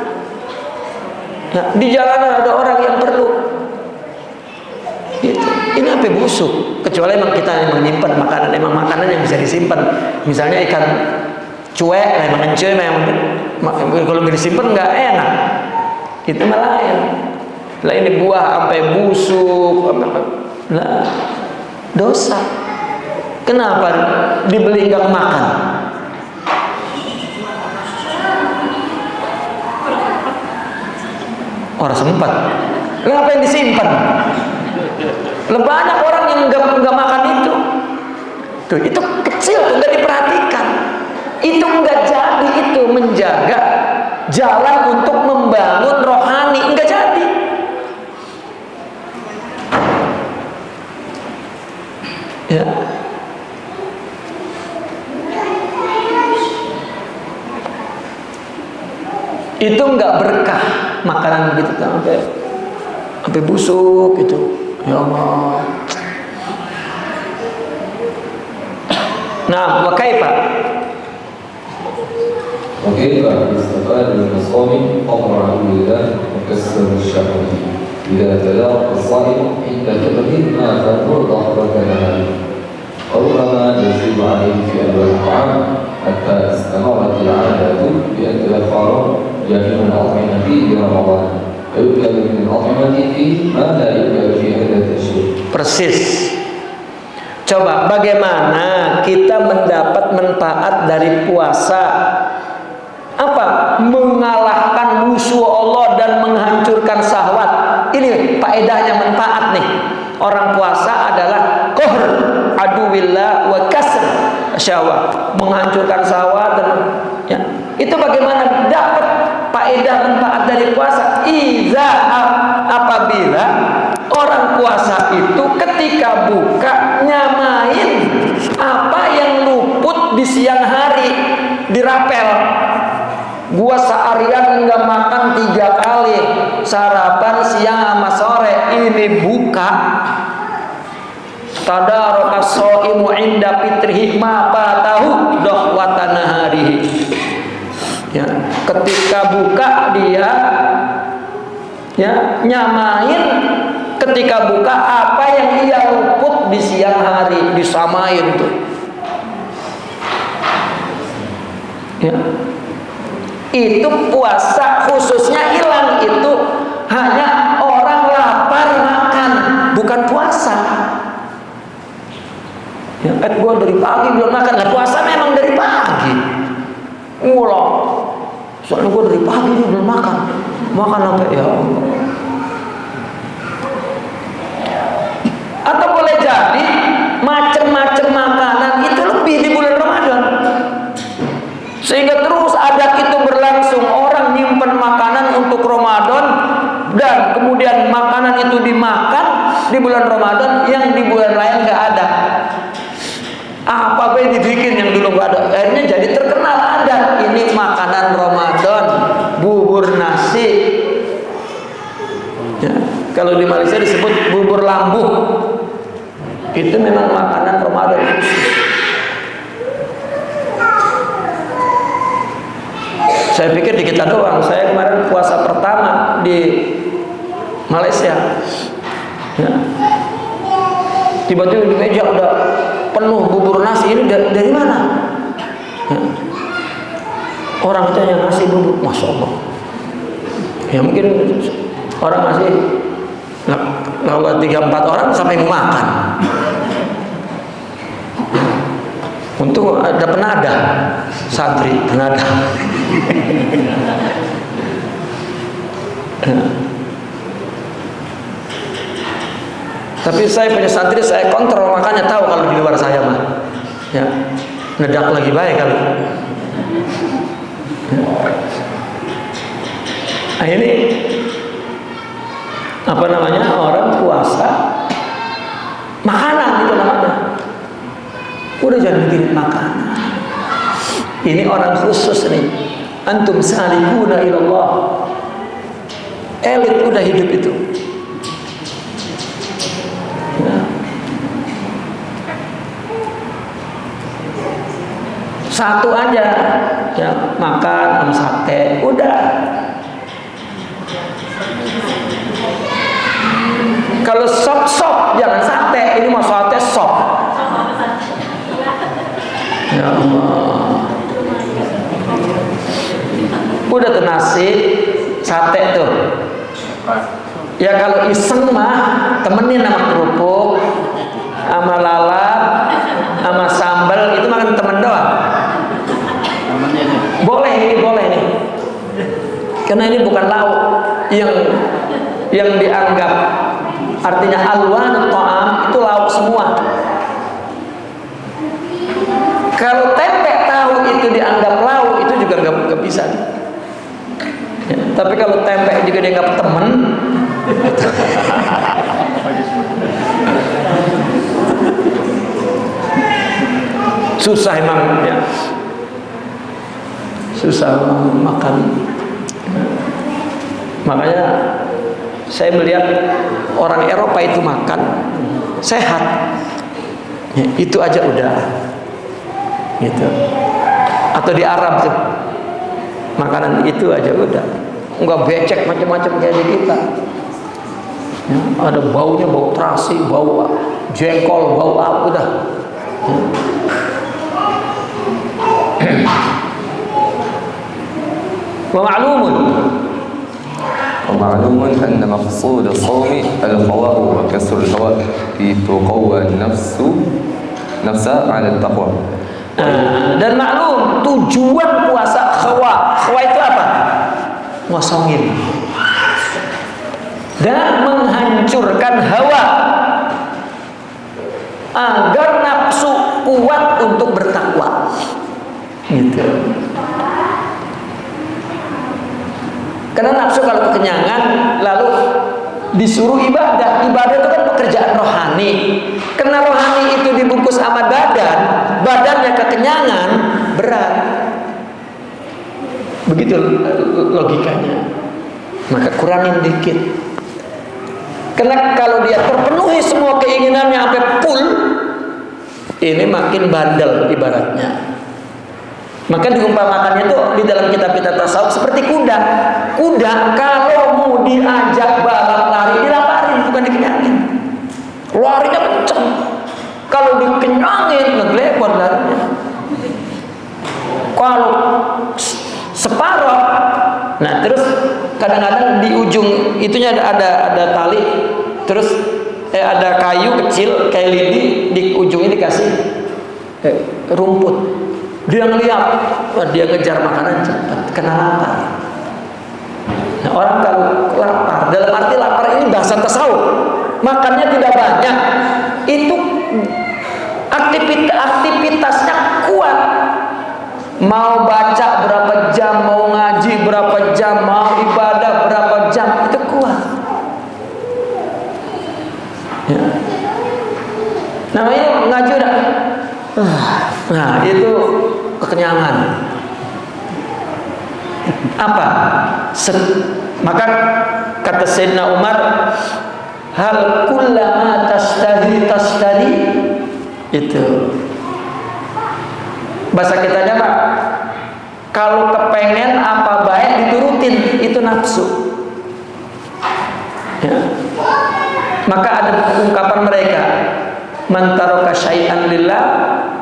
Ya, di jalanan ada orang yang perlu. Gitu. Ini apa busuk? Kecuali emang kita emang nyimpan makanan, emang makanan yang bisa disimpan. Misalnya ikan cuek, emang cuek, memang kalau nggak disimpan nggak enak. Itu malah lain. Lah ini buah sampai busuk, lah dosa. Kenapa dibeli nggak makan? Orang sempat. Kenapa yang disimpan? Banyak orang yang nggak makan itu. Tuh, itu kecil tuh nggak diperhatikan. Itu nggak jadi itu menjaga jalan untuk membangun rohani, nggak jadi. Ya. Itu nggak berkah makanan begitu sampai busuk gitu. Ya Allah. Nah, wa kaifa? وكيف يستفاد من الصوم قطع الولدان وكسر الشهوة إذا تلاقى الصائم عند فطره ما تمر ظهرك نهاره وربما يزيد عليه في أنواع الطعام حتى استمرت العادة بأن يدخر جميع الأطعمة في رمضان فيؤكل من الأطعمة فيه ما لا يؤكل في عدة أشهر. Persis. Coba bagaimana kita mendapat manfaat dari puasa? Apa? Mengalahkan musuh Allah dan menghancurkan syahwat. Ini faedahnya manfaat nih. Orang puasa adalah qahr aduwillah wa kasr syahwat, menghancurkan syahwat dan ya. Itu bagaimana dapat faedah manfaat dari puasa? Apabila orang puasa itu ketika buka nyamain apa yang luput di siang hari, dirapel. Gua seharian nggak makan 3 kali, sarapan, siang sama sore. Ini buka. Tadaraka shaimu inda fitrihi ma fatahu dahwatan naharihi. Ya, ketika buka dia ya nyamain ketika buka apa yang ia luput di siang hari, disamain tuh. Ya. Itu puasa khususnya hilang, itu hanya orang lapar makan, bukan puasa. Ya, gua dari pagi belum makan, nggak puasa memang dari pagi. Ngulang. Soalnya gua dari pagi belum makan. Makan apa ya Allah. Atau boleh jadi macam-macam makanan itu lebih di bulan Ramadan. Sehingga terus adat itu berlangsung, orang nyimpen makanan untuk Ramadan dan kemudian makanan itu dimakan di bulan Ramadan yang di bulan lain nggak ada. Apa yang dibikin yang dulu nggak ada, akhirnya jadi terkenal adat. Ini makanan Ramadan, bubur nasi. Ya, kalau di Malaysia disebut bubur lambu. Itu memang makanan Ramadan khusus. Saya pikir di kita doang. Saya kemarin puasa pertama di Malaysia. Ya. Tiba-tiba di meja udah penuh bubur nasi. Ini dari mana? Ya. Orang itu yang ngasih bubur, masya Allah. Ya mungkin orang ngasih kalau 3-4 orang sampai mau makan. Untung ada penada, santri penada. Tapi saya punya santri, saya kontrol, makanya tahu kalau di luar saya mah. Ya, ngedak lagi baik kali. Nah ini apa namanya, orang puasa makanan itu namanya. Udah jangan bikin makanan. Ini orang khusus nih. Antum salikuna ilallah. Elit udah hidup itu. Nah. Satu aja ya makan sama sate, udah. Kalau sop jangan sate, ini mau sate sop. Ya Allah. Udah tuh nasi, sate tuh. Ya kalau iseng mah temenin sama kerupuk, sama lalap, sama sambal, itu makan temen doang. Boleh nih. Karena ini bukan lauk yang dianggap artinya alwan ta'am itu lauk semua. Kalau tempe tahu itu dianggap lauk, itu juga nggak bisa. Ya, tapi kalau tempe juga dianggap temen, susah emang ya. Susah makan. Makanya saya melihat orang Eropa itu makan sehat, ya, itu aja udah gitu. Atau di Arab tuh makanan itu aja udah, nggak becek macam-macam kayak di kita ya, ada baunya, bau terasi, bau jengkol, bau apa udah ومعلوم أن مقصود الصوم القواء وكسر الهواء لتقوى النفس على التقوى. Dan maklum tujuan puasa khawa itu apa? Ngosongin dan menghancurkan hawa agar nafsu kuat untuk bertakwa gitu. Karena nafsu kalau kekenyangan lalu disuruh ibadah itu kan pekerjaan rohani. Karena rohani itu dibungkus sama badannya kekenyangan, berat. Begitu logikanya. Maka kurangin dikit. Karena kalau dia terpenuhi semua keinginannya sampai full, ini makin bandel ibaratnya. Maka diumpamakannya itu di dalam kitab-kitab tasawuf seperti kuda. Kuda kalau mau diajak balap lari dilaparin, bukan dikenyangin. Larinya kenceng. Kalau dikenyangin ngeglebon larinya. Kalau separoh, nah terus kadang-kadang di ujung itunya ada tali, terus ada kayu kecil kayak lidi, di ujungnya dikasih rumput. Dia ngeliat, dia ngejar makanan cepat, kena lapar. Nah, orang kalau lapar, dalam arti lapar ini bahasa tasawuf, makannya tidak banyak, itu aktivitasnya kuat. Mau baca berapa jam, mau ngaji berapa jam, mau ibadah berapa jam, itu kuat. Ya. Namanya ngaji udah. Nah itu kekenyangan. Apa? Maka kata Sayyidina Umar, hal kullama tashtadi itu bahasa kitanya Pak, kalau kepengen apa baik diturutin, itu nafsu ya. Maka ada ungkapan mereka, man taraka syai'an lillah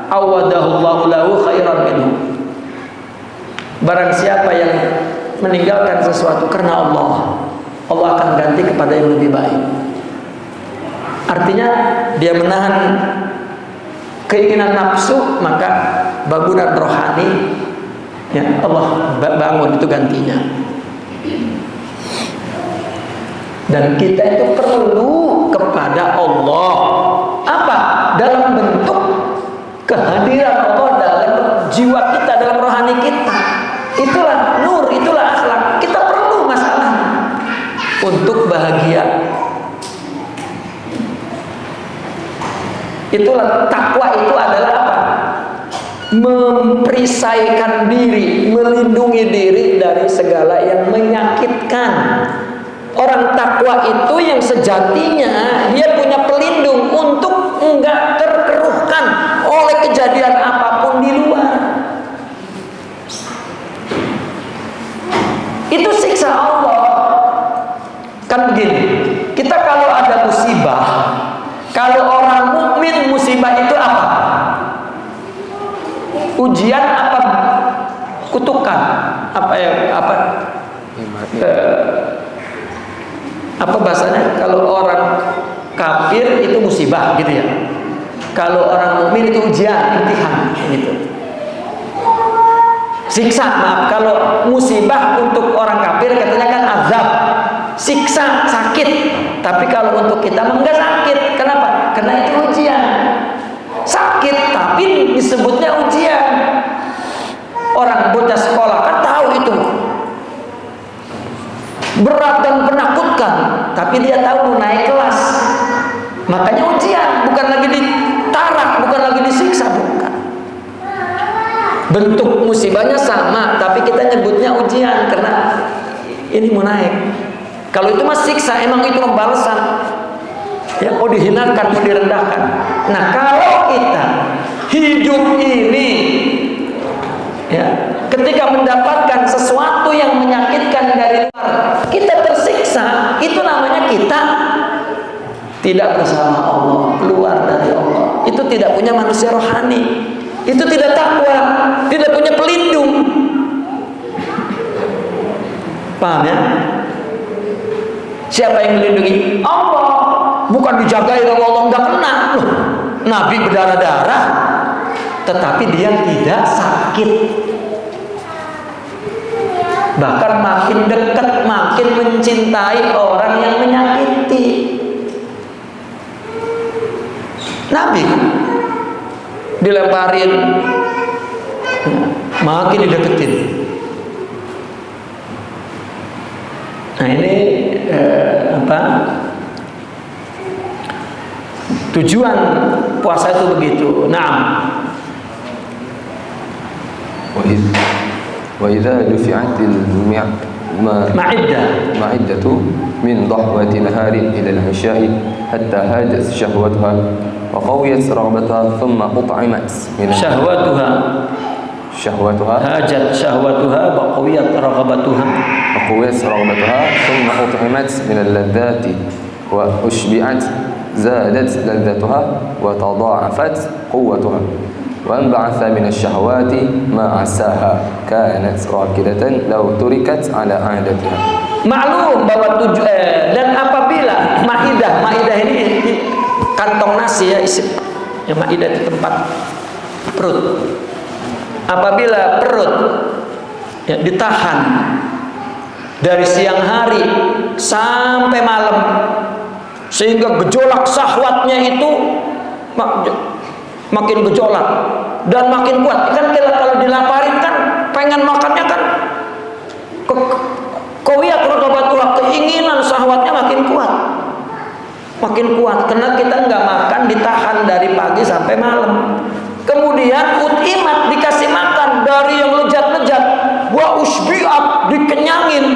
awadahullahu lahu khairan minhu. Barang siapa yang meninggalkan sesuatu karena Allah, Allah akan ganti kepada yang lebih baik. Artinya dia menahan keinginan nafsu, maka bangunan rohani ya Allah bangun itu gantinya. Dan kita itu perlu kepada Allah apa? Dalam bentuk kehadiran Allah dalam jiwa kita, dalam rohani kita. Itulah nur, itulah akhlak. Kita perlu masalah untuk bahagia. Itulah takwa, itu adalah apa? Memperisaikan diri, melindungi diri dari segala yang menyakitkan. Orang takwa itu yang sejatinya dia punya pelindung untuk enggak terkeruhkan oleh kejadian apapun di luar. Kan begini, kita kalau ada musibah, kalau orang mukmin musibah itu apa? Ujian apa kutukan? Apa bahasanya? Kalau orang kafir itu musibah gitu ya. Kalau orang mukmin itu ujian, imtihan gitu. Siksa, maaf, kalau musibah untuk orang kafir katanya kan azab, siksa, sakit. Tapi kalau untuk kita enggak sakit. Kenapa? Karena itu ujian. Sakit tapi disebutnya ujian. Orang bocah sekolah kan tahu itu berat dan menakutkan, tapi dia tahu mau naik kelas. Makanya ujian, bukan lagi ditarak, bukan lagi disiksa, bukan. Bentuk musibahnya sama, tapi kita nyebutnya ujian karena ini mau naik. Kalau itu mah siksa, emang itu pembalasan. Ya, mau dihinakan, mau direndahkan. Nah, kalau kita hidup ini, ya, ketika mendapatkan sesuatu yang menyakitkan dari luar, kita tersiksa, itu namanya kita tidak bersama Allah, keluar dari Allah. Itu tidak punya manusia rohani. Itu tidak takwa, tidak punya pelindung. Paham ya? Siapa yang melindungi? Allah. Bukan dijagain oleh Allah, enggak kena. Loh, Nabi berdarah-darah, tetapi dia tidak sakit. Bahkan makin dekat, makin mencintai orang yang menyakiti. Nabi dilemparin, makin dideketin. Nah ini tujuan puasa itu begitu. Naam. وإذا دفعت المعدة من ضحوة نهار إلى العشاء حتى هاجت شهوتها وقويت رغبتها ثم أطعمت من شهوتها هاجت شهوتها وقويت رغبتها ثم أطعمت من اللذات وأشبعت زادت لذتها وتضاعفت قوتها وانبعث من الشهوات ما عساها كانت راكدة لو تركت على عادتها. Maklum bahwa dan apabila maidah ini kantong nasi ya, isi ya, maidah di tempat perut. Apabila perut ya, ditahan dari siang hari sampai malam sehingga gejolak syahwatnya itu makin gejolak dan makin kuat. Kan kalau dilaparin kan pengen makannya kan kewiyat ragabatuha, keinginan syahwatnya makin kuat karena kita nggak makan, ditahan dari pagi sampai malam. Kemudian utimat, dikasih makan dari yang lezat-lezat, wa usbi'at, dikenyangin,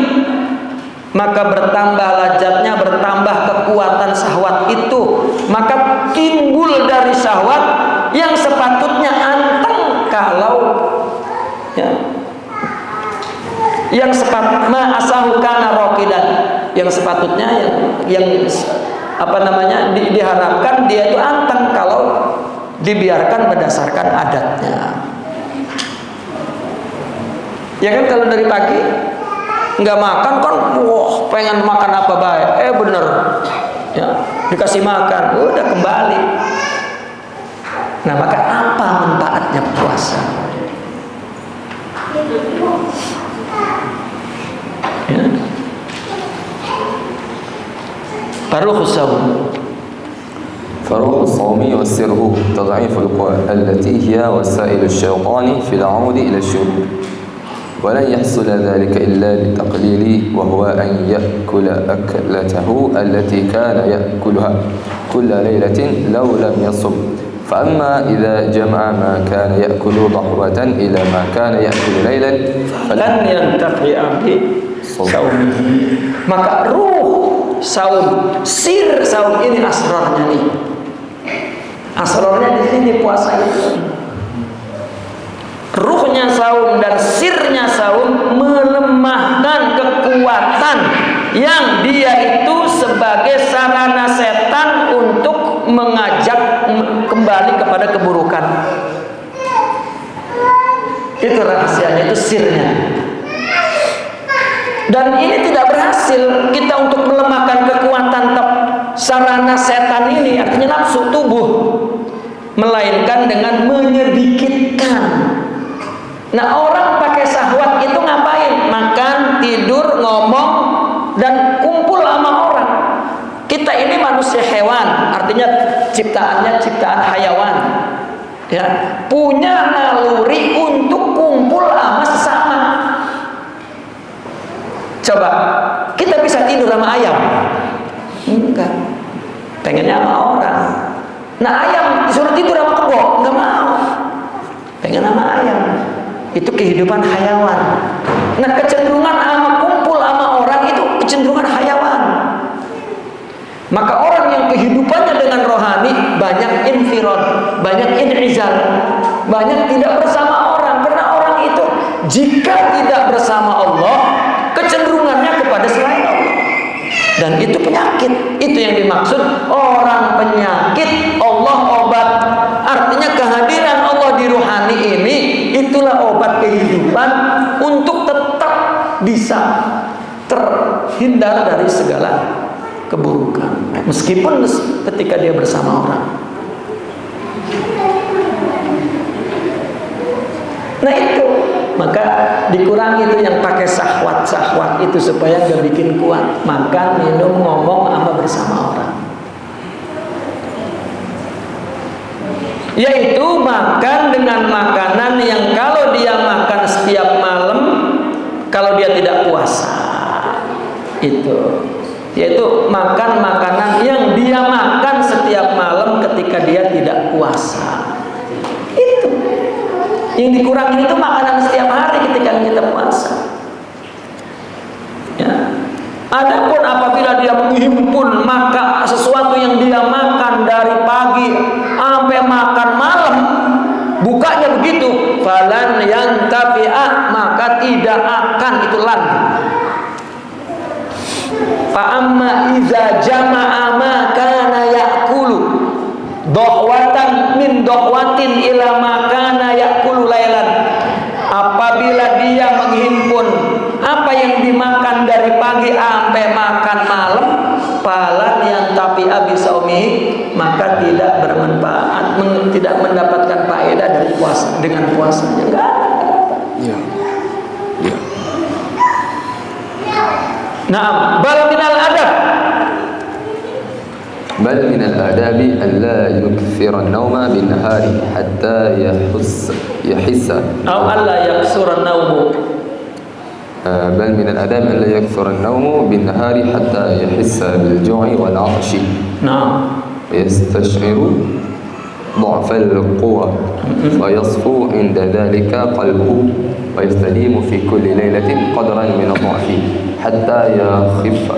maka bertambah lezatnya, bertambah kekuatan syahwat itu, maka timbul dari syahwat yang sepatutnya anteng kalau ya, yang sepatutnya asahu kana raqidan, yang sepatutnya yang diharapkan dia itu anteng kalau dibiarkan berdasarkan adatnya. Ya kan, kalau dari pagi nggak makan kan, wah pengen makan apa baik, bener ya, dikasih makan udah kembali. Nah, maka apa manfaatnya puasa? Ya. Faruq as-sawm. فروح الصوم وسره تضعيف القوى التي هي وسائل الشيطان في العود إلى الشرور ولن يحصل ذلك إلا بتقليل وهو أن يأكل أكلته التي كان يأكلها كل ليلة لو لم يصم فأما إذا جمع ما كان يأكل ضحوة إلى ما كان يأكل ليلا فلن ينتفع بصومه. Maka ruh saum, sir saum ini asrarnya nih. Asrarnya di sini puasa itu. Ruhnya saum dan sirnya saum melemahkan kekuatan yang dia itu sebagai sarana setan untuk mengajak kembali kepada keburukan. Itu rahasianya, itu sirnya. Dan ini tidak berhasil kita untuk melemahkan kekuatan sarana setan ini, artinya nafsu tubuh, melainkan dengan menyedikitkan. Nah, orang pakai syahwat itu ngapain? Makan, tidur, ngomong, dan kumpul sama orang. Kita ini manusia hewan, artinya ciptaannya ciptaan hayawan, ya, punya naluri untuk kumpul sama sesama. Coba kita bisa tidur sama ayam? Enggak. Pengennya sama orang. Nah, ayam disuruh tidur sama kebo, enggak mau. Pengen sama ayam. Itu kehidupan hayawan. Nah, kecenderungan sama kumpul sama orang itu kecenderungan hayawan. Maka orang yang kehidupannya dengan rohani banyak infirad, banyak inizal, banyak tidak bersama orang. Karena orang itu jika tidak bersama Allah, kecenderungannya kepada selain Allah. Dan itu penyakit. Itu yang dimaksud orang penyakit, Allah obat. Artinya kehadiran Allah di rohani ini, itulah obat kehidupan untuk tetap bisa terhindar dari segala keburukan, meskipun ketika dia bersama orang. Nah itu, maka dikurangi itu yang pakai syahwat itu supaya gak bikin kuat. Makan, minum, ngomong, sama bersama orang. Yaitu makan dengan makanan yang kalau dia makan setiap malam, kalau dia tidak puasa, itu. Yaitu makan makanan yang dia makan setiap malam ketika dia tidak puasa. Itu yang dikurangi, itu makanan setiap hari ketika kita puasa, ya. Adapun apabila dia menghimpun maka sesuatu yang dia makan dari pagi sampai makan malam, bukanya begitu, falan yang tabi'ah, maka tidak akan itu lagi. Fa'amma iza jama'a ma kana ya'kulu dohwatan min dohwatin ila ma kana ya'kulu laylan. Apabila dia menghimpun apa yang dimakan dari pagi sampai makan malam, falan yang tapi abisaumihi, maka tidak bermanfaat, tidak mendapatkan faedah dari puasa dengan puasanya. Enggak ada. Ya. Ya. Nah, bal minal adab. بل من الآداب ألا يكثر النوم بالنهار حتى يحس أو ألا يكثر النوم. بل من الآداب ألا يكثر النوم بالنهار حتى يحس بالجوع والعطش. نعم. ويستشعر ضعف القوة ويصفو عند ذلك قلبه ويستديم في كل ليلة قدرا من الضعف حتى يخف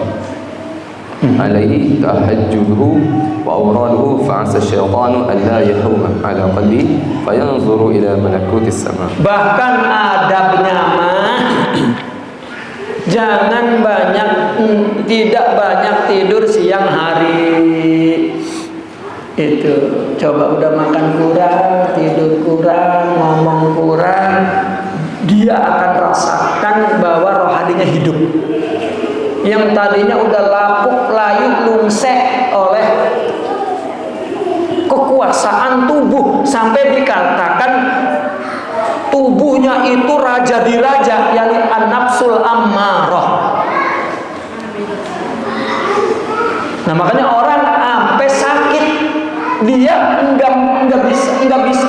عليه تهجده وأوراده فعسى الشيطان ألا يحوم على قلبه فينظر إلى ملكوت السماء. Bahkan adabnya mah jangan tidak banyak tidur siang hari. Itu coba udah makan kurang, tidur kurang, ngomong kurang, dia akan rasakan bahwa rohaninya hidup. Yang tadinya udah lapuk, layu, lungsek oleh kekuasaan tubuh, sampai dikatakan tubuhnya itu raja di raja, yakni an-nafsul ammarah. Nah, makanya orang sampai sakit, dia enggak bisa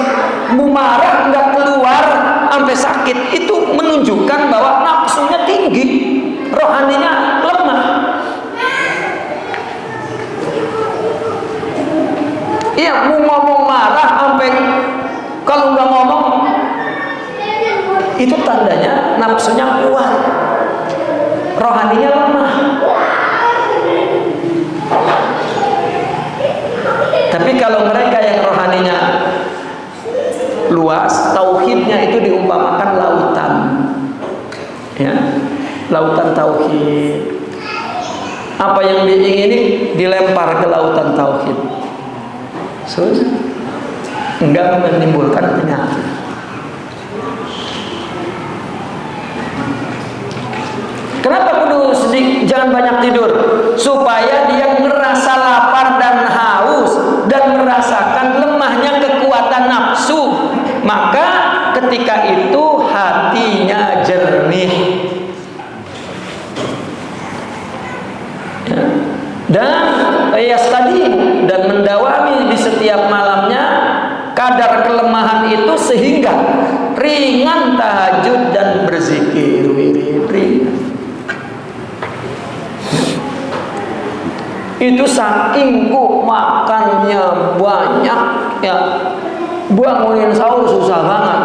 marah, enggak keluar sampai sakit. Itu menunjukkan bahwa nafsunya tinggi, rohaninya lemah. Iya, mau ngomong marah sampai kalau nggak ngomong itu tandanya nafsunya kuat, rohaninya lemah. Tapi kalau mereka yang rohaninya luas, tauhidnya itu diumpamakan lautan, ya, lautan tauhid. Apa yang diingini dilempar ke lautan tauhid. Susah. Enggak menimbulkan penyakit. Kenapa kudu sedikit, jangan banyak tidur? Supaya dia merasa lapar dan haus dan merasakan lemahnya kekuatan nafsu. Maka ketika itu hatinya jernih. Ya. Dan tadi dan mendawami di setiap malamnya kadar kelemahan itu sehingga ringan tahajud dan berzikir wirid ringan. Itu saking ku makannya banyak ya, bangunin sahur susah banget,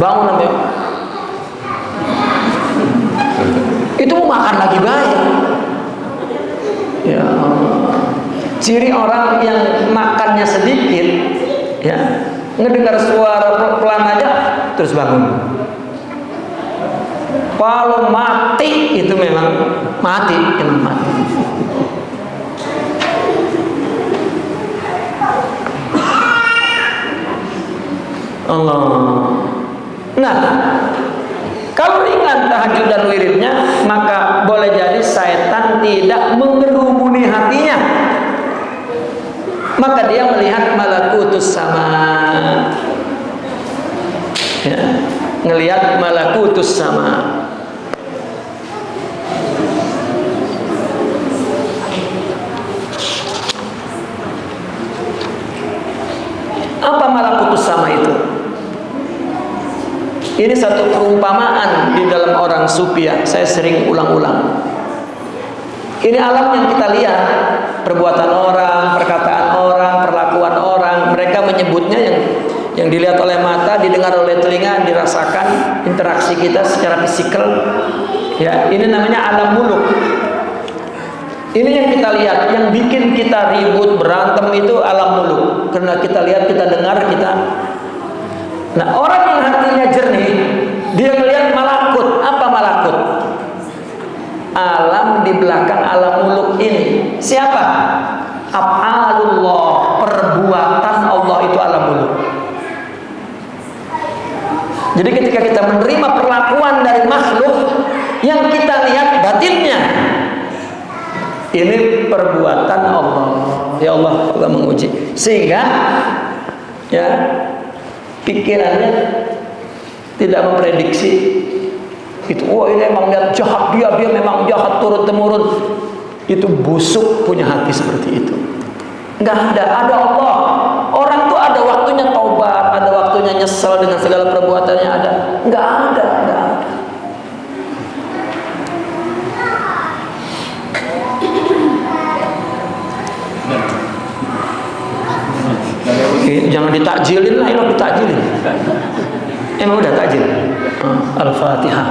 bangun sampai itu mau makan lagi baik ya. Ciri orang yang makannya sedikit ya, ngedengar suara pelan aja terus bangun. Kalau mati itu memang mati. Allah. Nah, kalau ringan tahajud dan wiridnya, maka boleh jadi setan tidak mengerumuni hatinya. Maka dia melihat malakutus sama, ya, ngelihat malakutus sama. Apa malakutus sama itu? Ini satu perumpamaan di dalam orang sufi ya. Saya sering ulang-ulang. Ini alam yang kita lihat, perbuatan orang, perkataan orang, perlakuan orang. Mereka menyebutnya yang dilihat oleh mata, didengar oleh telinga, dirasakan interaksi kita secara fisikal. Ya, ini namanya alam muluk. Ini yang kita lihat, yang bikin kita ribut, berantem itu alam muluk. Karena kita lihat, kita dengar, kita. Nah, orang yang hatinya jernih, dia melihat malakut. Apa malakut? Alam di belakang alam muluk ini. Siapa? Af'alullah, perbuatan Allah itu alam muluk. Jadi ketika kita menerima perlakuan dari makhluk, yang kita lihat batinnya, ini perbuatan Allah. Ya Allah, Allah menguji. Sehingga ya pikirannya tidak memprediksi itu. Oh, ini memang lihat jahat dia memang jahat turun temurun. Itu busuk punya hati seperti itu. Enggak ada Allah. Orang tuh ada waktunya taubat, ada waktunya nyesel dengan segala perbuatannya ada. Enggak ada. Jangan ditakjilin lah, ini ditakjilin. Emang udah takjil. Al-Fatihah.